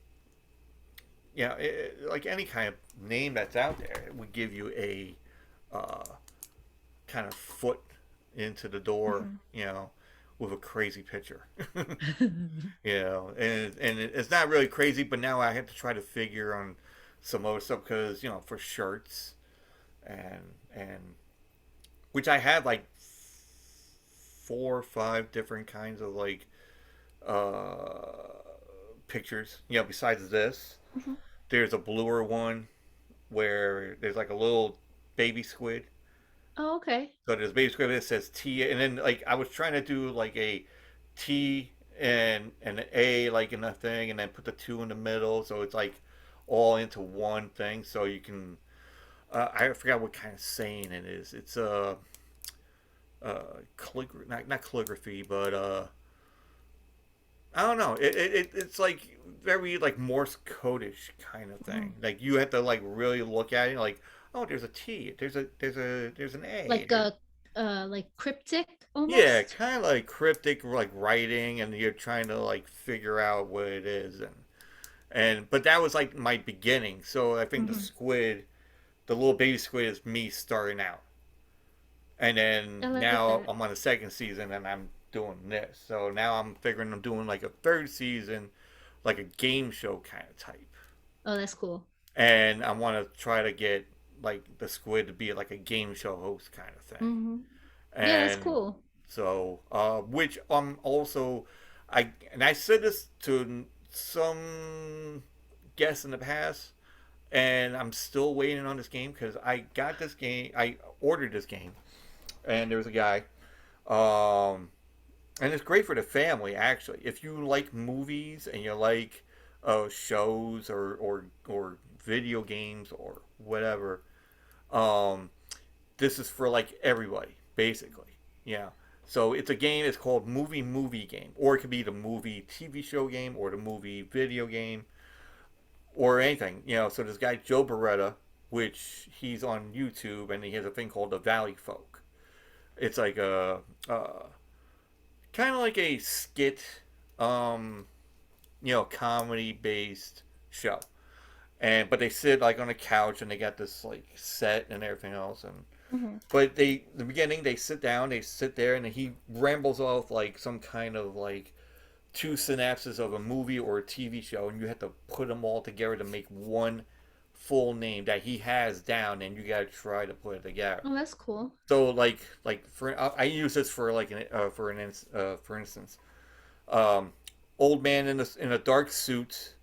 like any kind of name that's out there, it would give you a uh, kind of foot into the door. Mhm. With a crazy picture. And it's not really crazy, but now I have to try to figure on some other stuff because for shirts and and which I have like 4 or 5 different kinds of like uh pictures. Besides this, Mhm. there's a bluer one where there's like a little baby squid. Oh, okay. So there's a baby squid that says T, and then like I was trying to do like a T and an A like in the thing, and then put the two in the middle, so it's like all into one thing. So you can I forgot what kind of saying it is. It's not calligraphy, but I don't know. It's like very like Morse codish kind of thing. Mhm. Like you have to like really look at it. Like, oh, there's a T. There's an A. Like a like cryptic Yeah, almost. kind of like cryptic like writing, and you're trying to like figure out what it is, and but that was like my beginning. So I think Mhm. the little baby squid, is me starting out, and then I like now that. I'm on the second season, and I'm doing this. So now I'm figuring I'm doing like a third season, like a game show kind of type, Oh, that's cool. and I want to try to get like the squid to be like a game show host kind of thing, Hmm. Yeah, that's and cool. so which also I said this to some guests in the past, and I'm still waiting on this game because I ordered this game, and there was a guy, um, and it's great for the family actually. If you like movies and you like shows or video games or whatever, um, this is for like everybody basically. Yeah. So it's a game. It's called movie game, or it could be the movie TV show game, or the movie video game, or anything. So this guy Joe Beretta, which he's on YouTube, and he has a thing called the Valley Folk. It's like a kind of like a skit, um, comedy based show. And but they sit like on a couch, and they got this like set and everything else, and Hmm. but the beginning they sit down, they sit there, and he rambles off like some kind of like two synapses of a movie or a TV show, and you have to put them all together to make one full name that he has down, and you got to try to put it together. Oh, that's cool. So like for I use this for like for instance, um, old man in a dark suit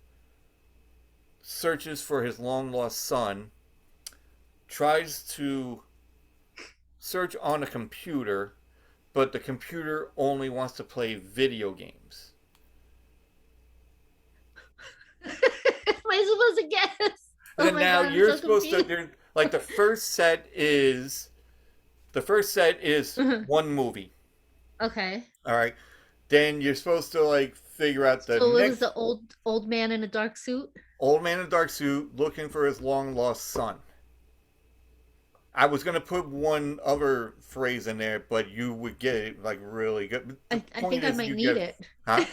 searches for his long lost son, tries to search on a computer, but the computer only wants to play video games. Am I supposed to guess? And Oh then my now god, I'm you're so supposed to confused. there like the first set is Mhm. one movie. Okay. All right. Then you're supposed to like figure out the So it was next the old man in a dark suit. old man in a dark suit looking for his long lost son. I was gonna put one other phrase in there, but you would get it like really good. But the I point think I is, might you need get, it. huh?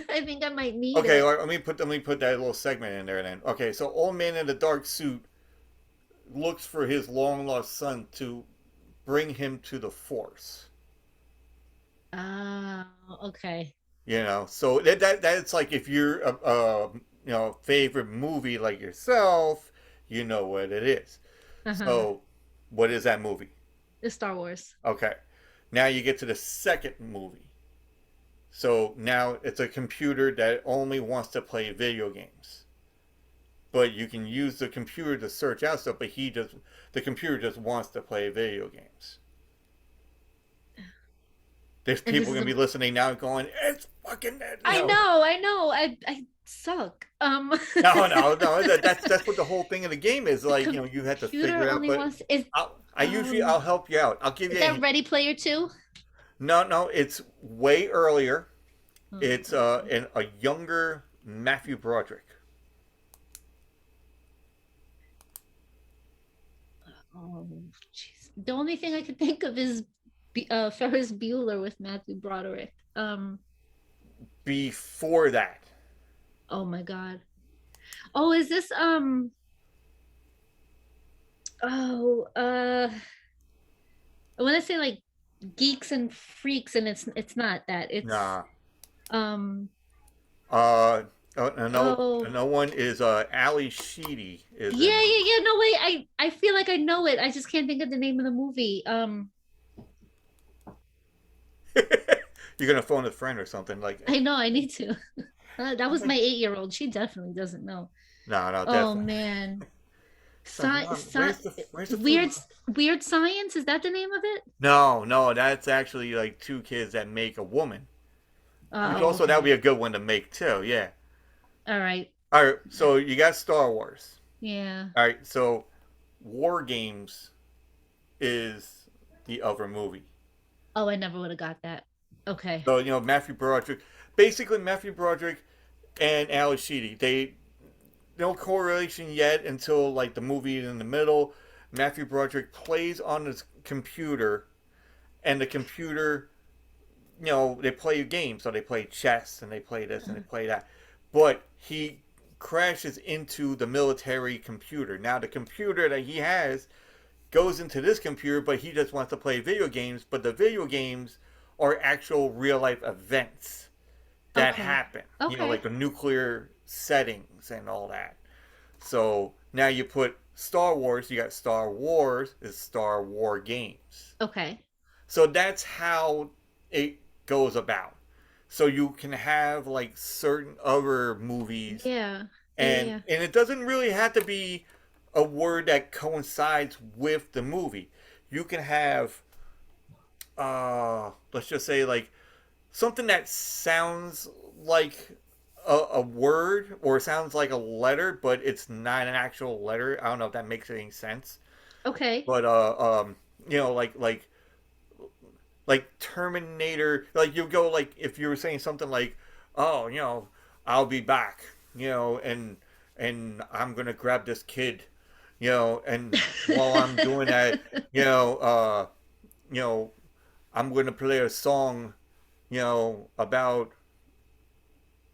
I think I might need Okay, it. let me put that little segment in there then. Okay, so old man in the dark suit looks for his long lost son to bring him to the force. Ah, okay. So that's like if you're a favorite movie like yourself, you know what it is. Uh-huh. So, what is that movie? It's Star Wars. Okay, now you get to the second movie. So now it's a computer that only wants to play video games. But you can use the computer to search out stuff, but the computer just wants to play video games. There's And this people is gonna be a listening now going, "It's fucking, I know, I know. I suck. No. That's what the whole thing of the game is. The Like, you have to computer figure out. only But wants is I'll um help you out. I'll give is you a that hint. Ready Player 2? No, it's way earlier. Oh It's God. a younger Matthew Broderick. Oh jeez. The only thing I could think of is Ferris Bueller with Matthew Broderick. Before that, Oh my God. Oh, is this oh I want to say like Geeks and Freaks, and it's not that. It's nah. um Uh, oh no one is Ali Sheedy is in. yeah. No, wait. I feel like I know it. I just can't think of the name of the movie. You're gonna phone a friend or something like. I know I need to. That was my Like, 8-year-old. She definitely doesn't know. no, Oh definitely. man. It's like, Mom, where's the food? Weird Science, is that the name of it? No, that's actually like two kids that make a woman. Which Oh, also that would be okay. a good one to make too. Yeah. All right. All right. So you got Star Wars. Yeah. All right. So War Games is the other movie. Oh, I never would have got that. Okay. So Matthew Broderick, basically Matthew Broderick and Ali Sheedy. They no correlation yet until like the movie in the middle. Matthew Broderick plays on his computer, and the computer, they play games. So they play chess and they play this and they play that. But he crashes into the military computer. Now the computer that he has goes into this computer, but he just wants to play video games. But the video games are actual real life events that Okay. happen. Okay. Like the nuclear settings and all that. So now you put Star Wars, you got Star Wars is Star War Games. Okay. So that's how it goes about. So you can have like certain other movies, Yeah. and Yeah. and it doesn't really have to be a word that coincides with the movie. You can have let's just say like something that sounds like a word or sounds like a letter, but it's not an actual letter. I don't know if that makes any sense. Okay. But like Terminator, like you go like if you were saying something like, oh, I'll be back, and I'm gonna grab this kid, and while I'm doing that, you know, uh, you know, I'm gonna play a song, about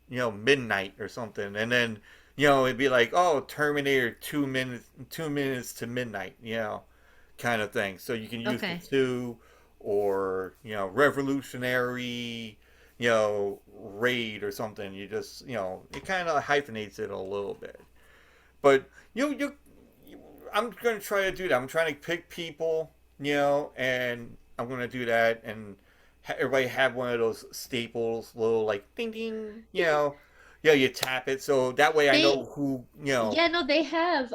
midnight or something, and then it'd be like, oh, Terminator 2 minutes to midnight, kind of thing. So you can use the Okay. two, or revolutionary, raid or something. You just it kind of hyphenates it a little bit, but I'm gonna try to do that. I'm trying to pick people, and I'm gonna do that, and everybody have one of those staples, little like ding ding, yeah, you tap it, so that way I They know who, Yeah, no, they have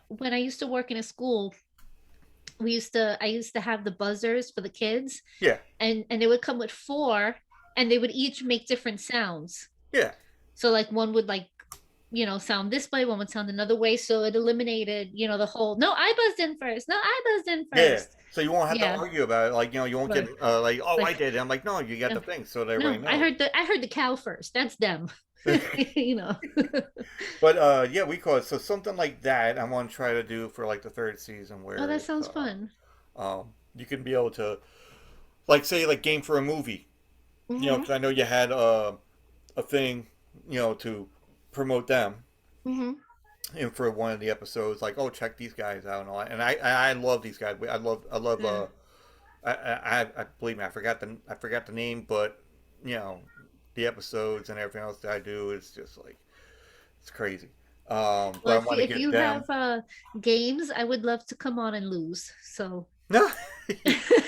when I used to work in a school, I used to have the buzzers for the kids, yeah, and they would come with four, and they would each make different sounds. yeah, So like one would like sound this way, one would sound another way, so it eliminated the whole no, I buzzed in first, no, I buzzed in yeah. first. So you won't have to Yeah, argue about it. Like you won't get right. like, oh, I Like did it. I'm like, no, you got no, the thing, so that everybody no, knows. I heard the cow first, that's them. you know But yeah, we call it so something like that. I want to try to do for like the third season Oh, where that it's sounds fun. you can be able to like say like game for a movie. Mm-hmm. Because I know you had a thing, to promote them. Mm-hmm. And for one of the episodes, like, oh, check these guys out and all that. And I love these guys. I love Yeah. I believe me, I forgot the name, but you know, the episodes and everything else that I do is just like it's crazy. Well, But I want to if get you them. have games, I would love to come on and lose. So No,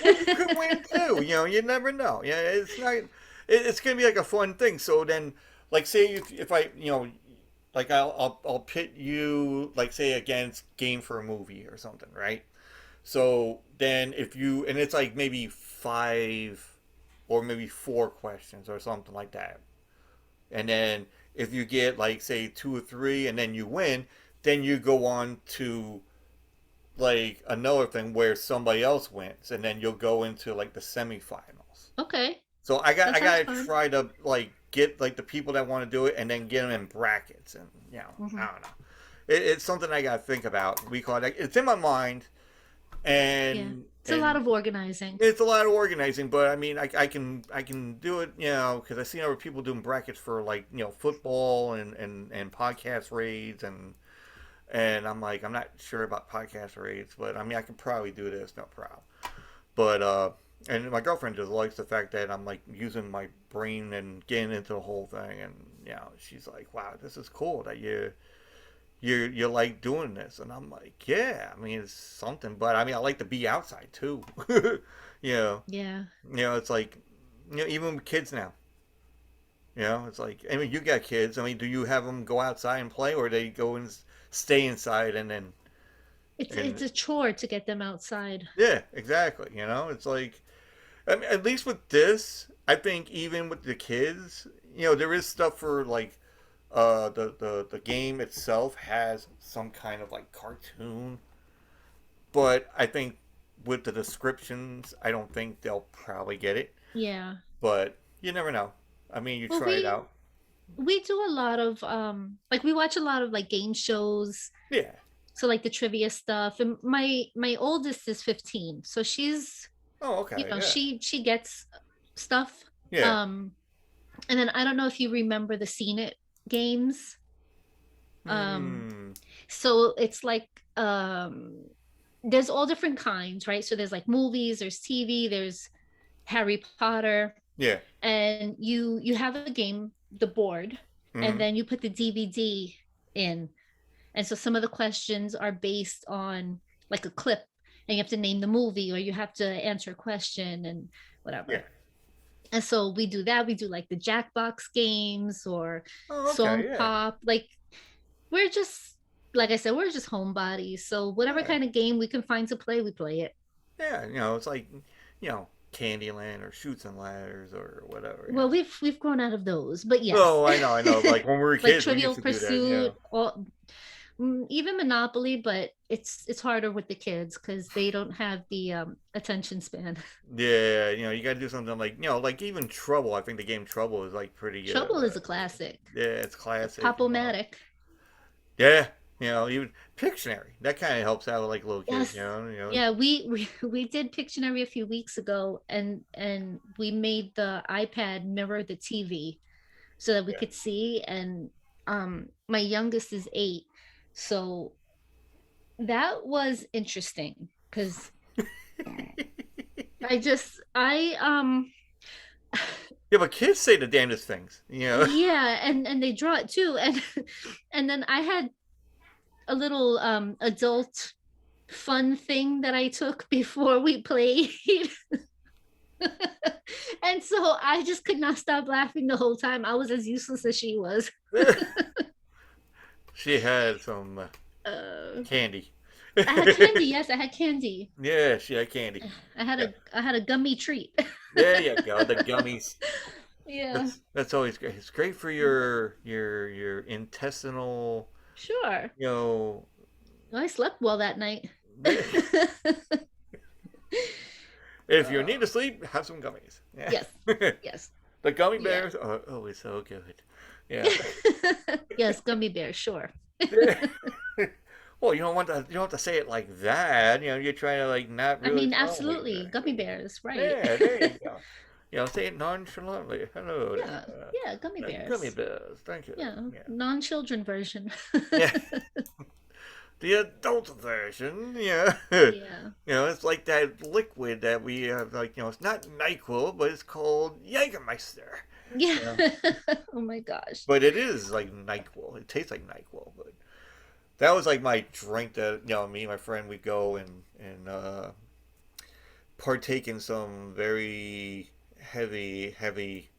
well, you could win too. You never know. Yeah, it's not. It's gonna be like a fun thing. So then, like, say if I, like I'll pit you, like, say against game for a movie or something, right? So then if you and it's like maybe five. or maybe 4 questions or something like that. And then if you get like say 2 or 3 and then you win, then you go on to like another thing where somebody else wins and then you'll go into like the semifinals. Okay. So I got That I sounds gotta fun. try to like get like the people that want to do it and then get them in brackets and Hmm. I don't know. It's something I gotta think about. We call it. It's in my mind Yeah. and It's a lot and of organizing. it's a lot of organizing, but I mean, I can do it, because I see other people doing brackets for like football and podcast raids and I'm like I'm not sure about podcast raids, but I mean I can probably do this, no problem. But and my girlfriend just likes the fact that I'm like using my brain and getting into the whole thing, and she's like, wow, this is cool that you like doing this, and I'm like, yeah, I mean it's something, but I mean I like to be outside too. you know, Yeah. it's like even with kids now. It's like I mean you got kids. I mean, do you have them go outside and play, or they go and stay inside and then It's and a chore to get them outside. yeah, exactly. It's like I mean, at least with this, I think even with the kids, there is stuff for like the game itself has some kind of like cartoon, but I think with the descriptions, I don't think they'll probably get it. Yeah. But you never know. I mean, you Well, try it out. we do a lot of like we watch a lot of like game shows, Yeah. so like the trivia stuff. And my oldest is 15, so she's, Oh, okay. Yeah. she gets stuff. Yeah. Um and then I don't know if you remember the Scene It games. Um Hmm. so it's like there's all different kinds, right? So there's like movies, there's TV, there's Harry Potter, Yeah. and you have a game, the board, and Hmm. then you put the DVD in. And so some of the questions are based on like a clip, and you have to name the movie or you have to answer a question and Yeah. whatever. And so we do that. We do like the Jackbox games or Oh, okay. Song Yeah. Pop. Like we're just, like I said, we're just homebodies. So whatever Yeah. kind of game we can find to play, we play it. Yeah. It's like Candyland or Shoots and Ladders or whatever. Well, we've grown out of those, but yes, Oh, I know, I know. Like when we were like kids, we used Trivial to do that. Yeah. Pursuit, or even Monopoly, but it's harder with the kids because they don't have the attention span. Yeah, you got to do something like, like even Trouble. I think the game Trouble is like pretty. Trouble is a classic. Yeah, it's classic. Pop-O-Matic. Yeah, even Pictionary. That kind of helps out with like little kids. Yes. Yeah, we did Pictionary a few weeks ago, and we made the iPad mirror the TV so that we Yeah. could see. And my youngest is 8, so that was interesting because I Yeah, but kids say the damnedest things. yeah, and they draw it too. And and then I had a little adult fun thing that I took before we played. And so I just could not stop laughing the whole time. I was as useless as she was. She had some uh, candy. I had candy. Yes, I had candy. Yeah, she had candy. Yeah, I had a gummy treat. there you go. The gummies. Yeah, That's always great. It's great for your intestinal. sure. You know, I slept well that night. if you need uh, to sleep, have some gummies. Yeah. yes, yes, The gummy yeah. bears are always so good. Yeah. Yes, gummy bears, sure. Well, you don't have to say it like that. You're trying to like not I really mean, sound like absolutely, that. gummy bears, right? Yeah, there you go. Say it nonchalantly. Hello Yeah, there. yeah, gummy Gummy bears. bears. Thank you. Yeah, Yeah. non-children version. Yeah. The adult version. Yeah. Yeah. It's like that liquid that we have. Like, it's not NyQuil, but it's called Jägermeister. Yeah. Yeah. Oh my gosh. But it is like NyQuil. It tastes like NyQuil, but that was like my drink that me and my friend would go and partake in some very heavy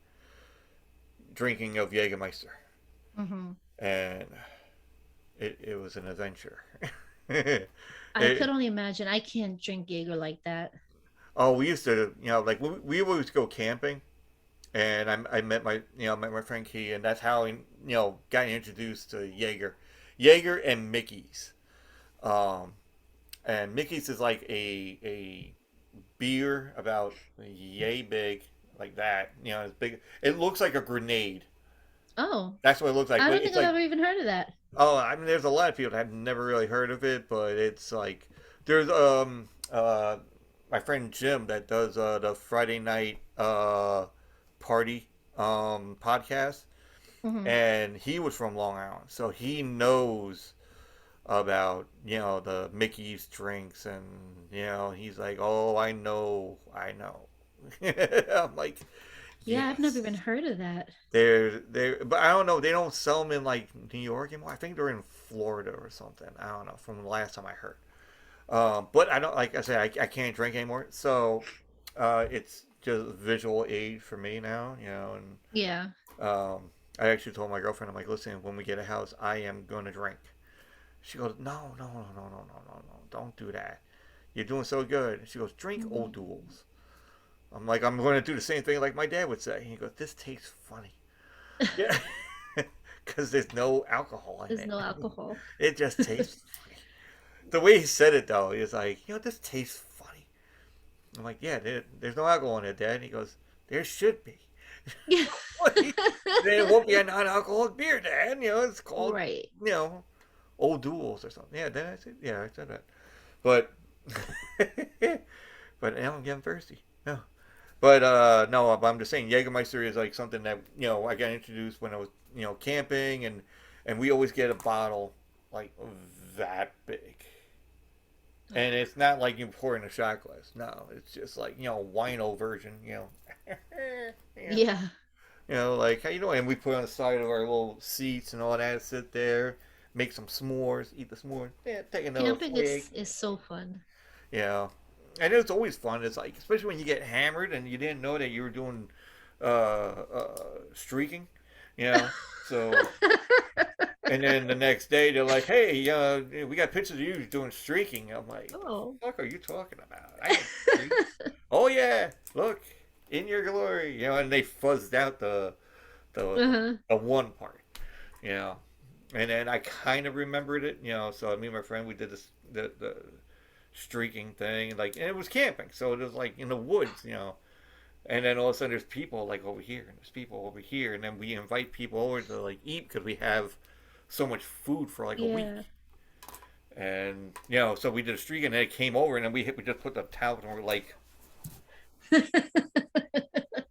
drinking of Jägermeister, Hmm. and it was an adventure. it, I could only imagine. I can't drink Jaeger like that. Oh, we used to, like we always go camping, and I met met my friend Key, and that's how got introduced to Jaeger and Mickey's. Um, and Mickey's is like a beer about yay big, like that. It's big. It looks like a grenade. Oh, That's what it looks like. I But don't think it's I've like, ever even heard of that. oh, I mean, there's a lot of people that have never really heard of it, but it's like there's my friend Jim that does the Friday night party podcast, Hmm. and he was from Long Island, so he knows about the Mickey's drinks, and he's like, oh, I know. I'm like, Yeah, I've never yes. even heard of that. But I don't know. They don't sell them in like New York anymore. I think they're in Florida or something. I don't know. From the last time I heard. But I don't, like I said, I can't drink anymore. So it's just visual aid for me now. Yeah. And I actually told my girlfriend, I'm like, listen, when we get a house, I am going to drink. She goes, no, no, no, no, no, no, no, no, don't do that. You're doing so good. She goes, drink Hmm. old duels. I'm like, I'm going to do the same thing like my dad would say. He goes, this tastes funny. Yeah. Because there's no alcohol in There's it. no alcohol. It just tastes funny. The way he said it, though, he was like, this tastes funny. I'm like, yeah, there's no alcohol in it, Dad. And he goes, there should be. Yeah. Then it won't be a non-alcoholic beer, Dad. It's called, Right. you know, Old Duels or something. Yeah, then I said, yeah, I said that. But, but now I'm getting thirsty. No. But no, I'm just saying Jägermeister is like something that I got introduced when I was camping, and we always get a bottle like that big, and it's not like you pour in a shot glass. No, it's just like wino version. Yeah. Yeah. Like how you know, and we put on the side of our little seats and all that. Sit there, make some s'mores, eat the s'mores. Yeah, take another Camping swig. is so fun. Yeah, and it's always fun. It's like, especially when you get hammered and you didn't know that you were doing streaking, you know. So, and then the next day they're like, "Hey, we got pictures of you doing streaking." I'm like, "What Oh. the fuck are you talking about? I didn't streak." Oh yeah, look, in your glory, and they fuzzed out the Uh-huh. the one part, you know. And then I kind of remembered it, So me and my friend, we did the streaking thing, like, and it was camping, so it was like in the woods. And then all of a sudden, there's people like over here, and there's people over here, and then we invite people over to like eat because we have so much food for like a week. Yeah. And so we did a streak, and then it came over, and then we just put the towel, and we're like,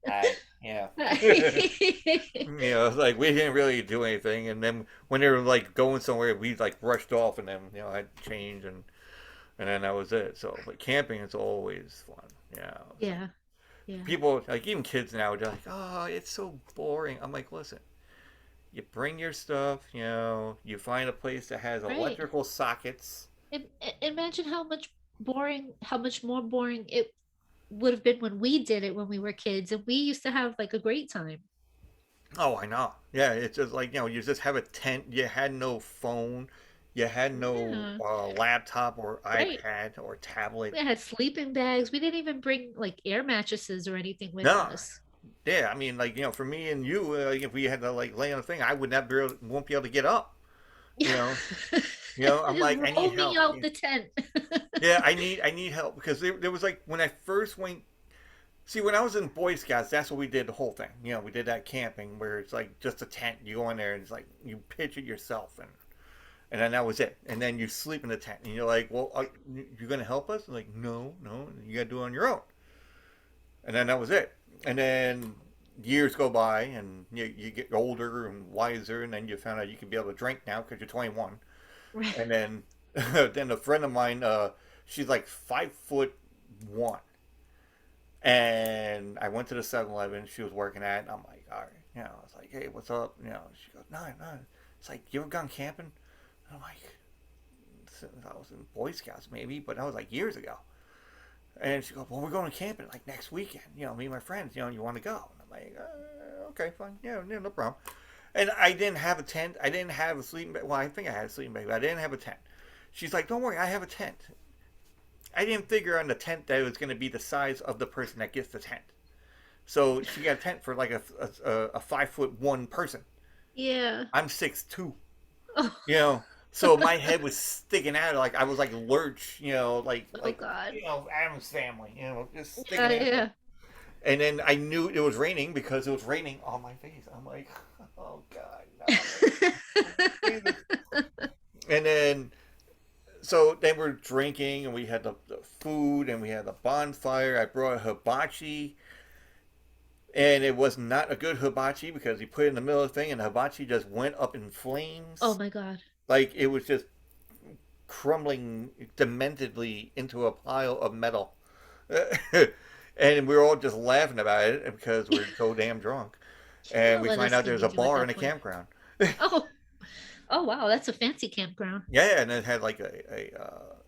hi, yeah. It's like we didn't really do anything, and then when they were like going somewhere, we like rushed off, and then I'd change, and then that was it. So, but camping is always fun. So Yeah. Yeah. people, like even kids now, they're like, "Oh, it's so boring." I'm like, "Listen, you bring your stuff. You find a place that has Right. electrical sockets." Imagine how much more boring it would have been when we did it when we were kids, and we used to have like a great time. Oh, I know. Yeah, it's just like you just have a tent. You had no phone. You had no Yeah. laptop or Right. iPad or tablet. We had sleeping bags. We didn't even bring like air mattresses or anything with No. us. Yeah, I mean, like for me and you, if we had to like lay on a thing, I would not won't be able to get up. You know, I'm Just like, I need roll me help. out the tent. Yeah, I need help because there was like when I first went. See, when I was in Boy Scouts, that's what we did the whole thing. We did that camping where it's like just a tent. You go in there and it's like you pitch it yourself, and then that was it. And then you sleep in the tent, and you're like, well, you're gonna help us? I'm like, no, no, you gotta do it on your own. And then that was it. And then years go by, and you get older and wiser, and then you found out you can be able to drink now because you're 21. Right. And then then a friend of mine, she's like 5'1", and I went to the 7-Eleven she was working at, and I'm like, all right, I was like, hey, what's up? She goes, no, no. It's like, you ever gone camping? And I'm like, I was in Boy Scouts maybe, but that was like years ago. And she goes, well, we're going camping like next weekend. Me and my friends, you want to go? And I'm like, okay, fine. Yeah, yeah, no problem. And I didn't have a tent. I didn't have a sleeping bag. Well, I think I had a sleeping bag, but I didn't have a tent. She's like, don't worry, I have a tent. I didn't figure on the tent that it was going to be the size of the person that gets the tent. So she got a tent for like a 5'1" person. Yeah. I'm 6'2". Oh, You know, so my head was sticking out like I was like Lurch. oh God. Adam's family. Just Yeah, sticking out there. yeah. And then I knew it was raining because it was raining on my face. I'm like, oh God, no. Jesus. And then so then we're drinking and we had the food and we had the bonfire. I brought hibachi and it was not a good hibachi because he put it in the middle of the thing and the hibachi just went up in Oh flames. my God. Like it was just crumbling dementedly into a pile of metal. And we were all just laughing about it because we're so damn drunk. You And couldn't we let find us out see there's you a do at bar in that a point. campground. Oh, oh wow, that's a fancy campground. Yeah, and it had like it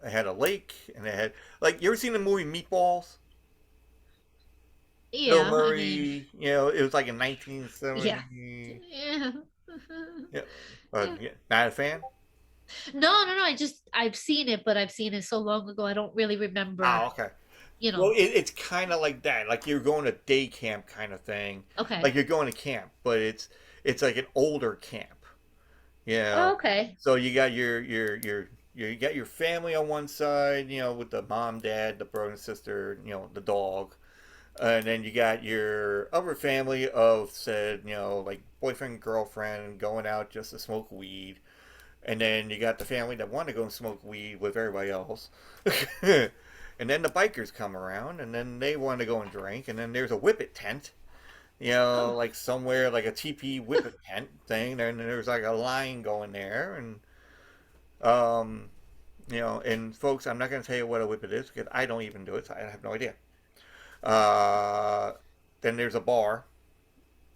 had a lake, and it had like you ever seen the movie Meatballs? Bill Yeah, I mean, Murray, it was like in yeah. 1970. Yeah. Yeah, Yeah. yeah, not a fan. No, no, no. I've seen it, but I've seen it so long ago. I don't really remember, Oh, okay. you Well, know. it's kind of like that. Like you're going to day camp kind of thing. Like Okay. you're going to camp, but it's like an older camp. You Oh, know, okay. so you got you got your family on one side. With the mom, dad, the brother and sister. The dog. And then you got your other family of said, like boyfriend, girlfriend going out just to smoke weed. And then you got the family that want to go and smoke weed with everybody else. And then the bikers come around and then they want to go and drink. And then there's a whippet tent, Oh, like somewhere like a TP whippet tent thing. And there's like a line going there. Um, and folks, I'm not going to tell you what a whippet is because I don't even do it. So I have no idea. Uh, then there's a bar,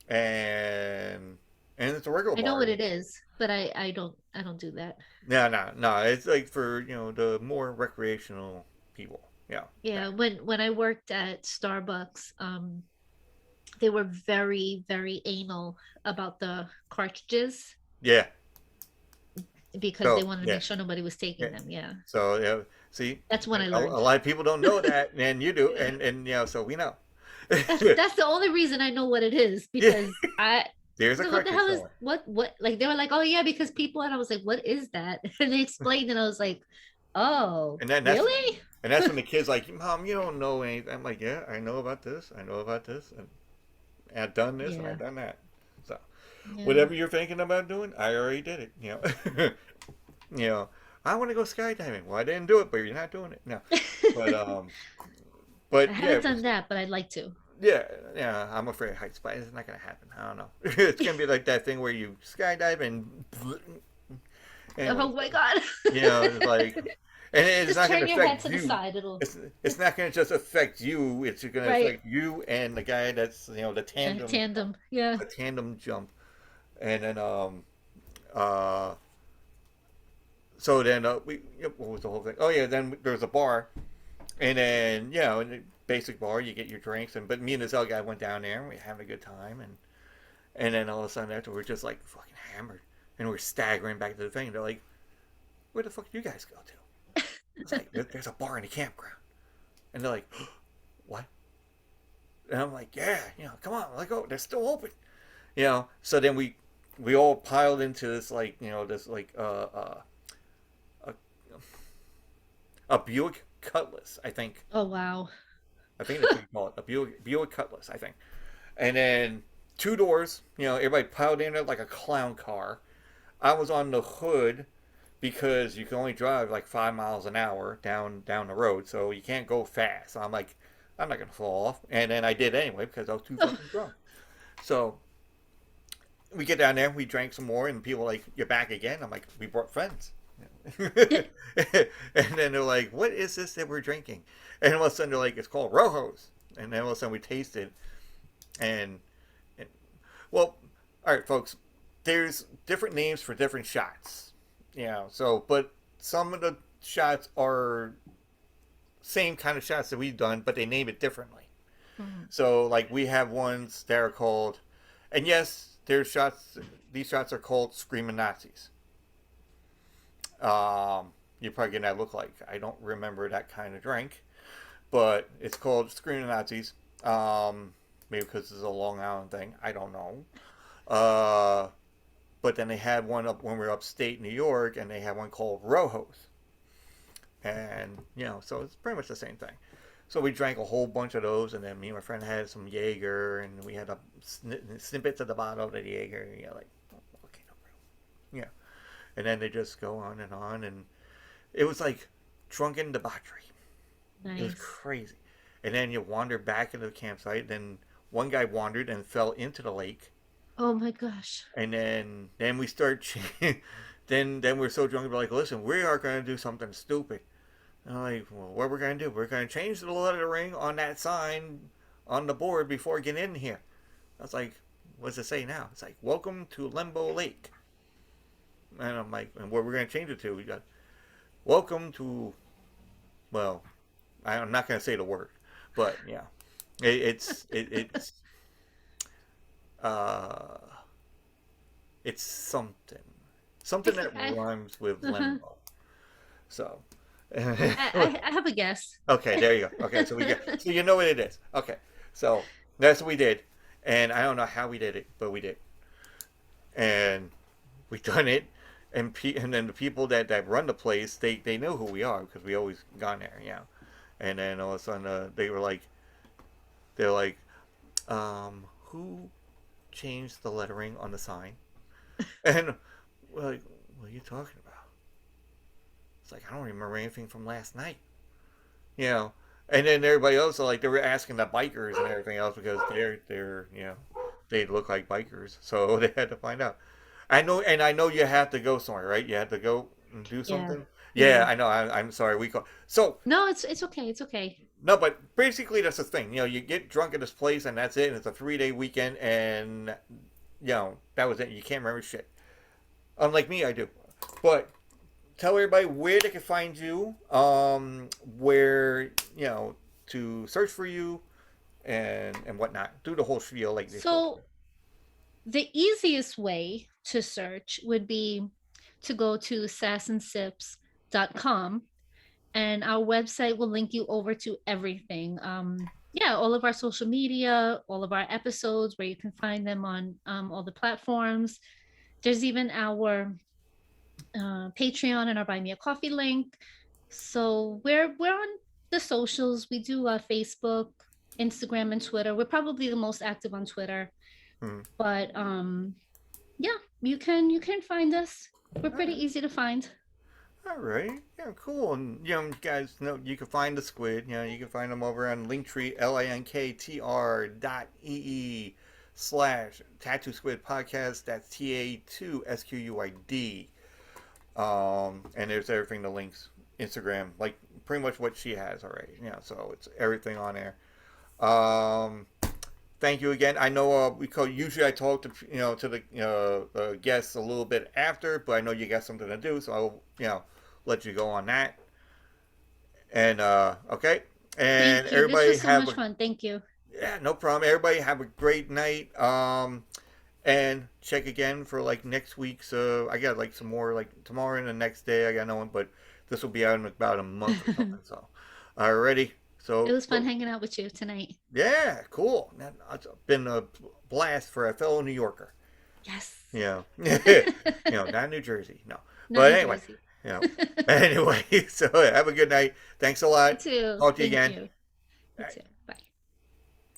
and it's a regular I know bar. what it is, but I don't do that. No, no, no. It's like for the more recreational people. Yeah, yeah, Yeah, when I worked at Starbucks, they were very, very anal about the cartridges yeah. because they So wanted to yeah, make sure nobody was yeah. taking them. Yeah. So yeah. See, That's when I a learned. lot of people don't know that, and you do, Yeah. and so we know. That's the only reason I know what it is Yeah, because I there's was a like, what the cartridge hell is somewhere, what like they were like, oh yeah, because people and I was like, what is that? And they explained and I was like, oh, and then really? that's when the kid's like, "Mom, you don't know anything." I'm like, "Yeah, I know about this. I know about this, and I've done this and Yeah. I've done that." So Yeah. whatever you're thinking about doing, I already did it. You know, I want to go skydiving. Well, I didn't do it, but you're not doing it. No, but I yeah, haven't done that, but I'd like to. yeah, yeah. I'm afraid of heights, but it's not gonna happen. I don't know. It's gonna be like that thing where you skydive and anyway. Oh my God. It's like, and it's Just not gonna turn your head affect to the you. side. It'll It's not gonna just affect you. It's gonna right. affect you and the guy that's the Yeah, tandem tandem. Yeah. the tandem jump, and then uh so then what was the whole thing? Oh yeah, then there's a bar, and then in the basic bar you get your drinks, and but me and this other guy went down there and we were having a good time, and then all of a sudden after we're just like fucking hammered, and we're staggering back to the thing. They're like, "Where the fuck do you guys go to?" I was like, "There's a bar in the campground," and they're like, "What?" And I'm like, "Yeah, come on, let go. They're still open." So then we all piled into this like this like a, a Buick Cutlass, I think. Oh wow. I think that's what you call it, a Buick Cutlass, I think. And then two doors, everybody piled in it like a clown car. I was on the hood because you can only drive like 5 miles an hour down the road, so you can't go fast. So I'm like, I'm not gonna fall off, and then I did anyway because I was too fucking drunk. So we get down there, we drank some more, and people are like, "You're back again?" I'm like, "We brought friends." And then they're like, "What is this that we're drinking?" And all of a sudden they're like, "It's called Rojos." And then all of a sudden we tasted, and, and well, all right, folks. There's different names for different shots. So but some of the shots are same kind of shots that we've done, but they name it differently. Mhm. So like we have ones that are called, and yes, there's shots. These shots are called Screaming Nazis. you're probably getting that look like I don't remember that kind of drink, but it's called Screaming Nazis. Um, Maybe because it's a Long Island thing. I don't know. Uh, but then they had one up when we were upstate New York, and they had one called Rojos, and so it's pretty much the same thing. So we drank a whole bunch of those, and then me and my friend had some Jaeger, and we had a snippets at the bottom of the Jaeger. Like, oh, okay, no problem. Yeah, and then they just go on, and it was like drunken debauchery. It was Nice. crazy. And then you wander back into the campsite. Then one guy wandered and fell into the lake. Oh my gosh. And then we start. Then we're so drunk. We're like, listen, we are going to do something stupid. And I'm like, well, what we're going to do? We're going to change the lettering on that sign on the board before getting in here. I was like, what does it say now? It's like, welcome to Limbo Lake. And I'm like, and what we're going to change it to? We got, welcome to, well, I'm not going to say the word, but yeah, it's uh it's something that I, rhymes with uh-huh. limbo. So, I have a guess. okay, there you go. Okay, so we get so you know what it is. Okay, so that's what we did, and I don't know how we did it, but we did, and we done it, and then the people that run the place they know who we are because we always gone there, and then all of a sudden they're like, who changed the lettering on the sign? And we're like, what are you talking about? It's like, I don't remember anything from last night. You know. And then everybody else, like, they were asking the bikers and everything else because they're they look like bikers. So they had to find out. I know you have to go somewhere, right? You have to go and do Yeah. something. Yeah, Yeah. I know. I'm sorry. We call so No, it's okay. It's okay. no, but basically that's the thing. You get drunk at this place and that's it. And it's a 3 day weekend, and that was it. You can't remember shit. Unlike me, I do. But tell everybody where they can find you, where to search for you, and whatnot. Do the whole spiel like they're supposed to. So the easiest way to search would be to go to sassansips.com, and our website will link you over to everything. Yeah, all of our social media, all of our episodes where you can find them on all the platforms. There's even our Patreon and our Buy Me a Coffee link. So we're on the socials. We do Facebook, Instagram, and Twitter. We're probably the most active on Twitter, Hmm. but yeah, you can find us. We're All pretty right. easy to find. All right. Yeah, cool. And you guys know you can find the squid. You can find them over on Linktree, linktr.ee/ Tattoo Squid Podcast. That's TA2SQUID. And there's everything, the links, Instagram, like pretty much what she has already. So it's everything on there. Um, Thank you again. I know usually I talk to to the guests a little bit after, but I know you got something to do, so I'll let you go on that. And okay, and Thank you. This everybody was so have much a fun. Thank you. yeah, no problem. Everybody have a great night. And check again for like next week's. I got like some more like tomorrow and the next day. I got no one, but this will be out in about a month or something. It So, already. So was fun hanging out with you tonight. yeah, cool. It's been a blast for a fellow New Yorker. Yes. Not New Jersey, no. Not But New anyway, Jersey. you know. Anyway, so have a good night. Thanks a You lot. too. Talk to you Thank again. you. You All right. too.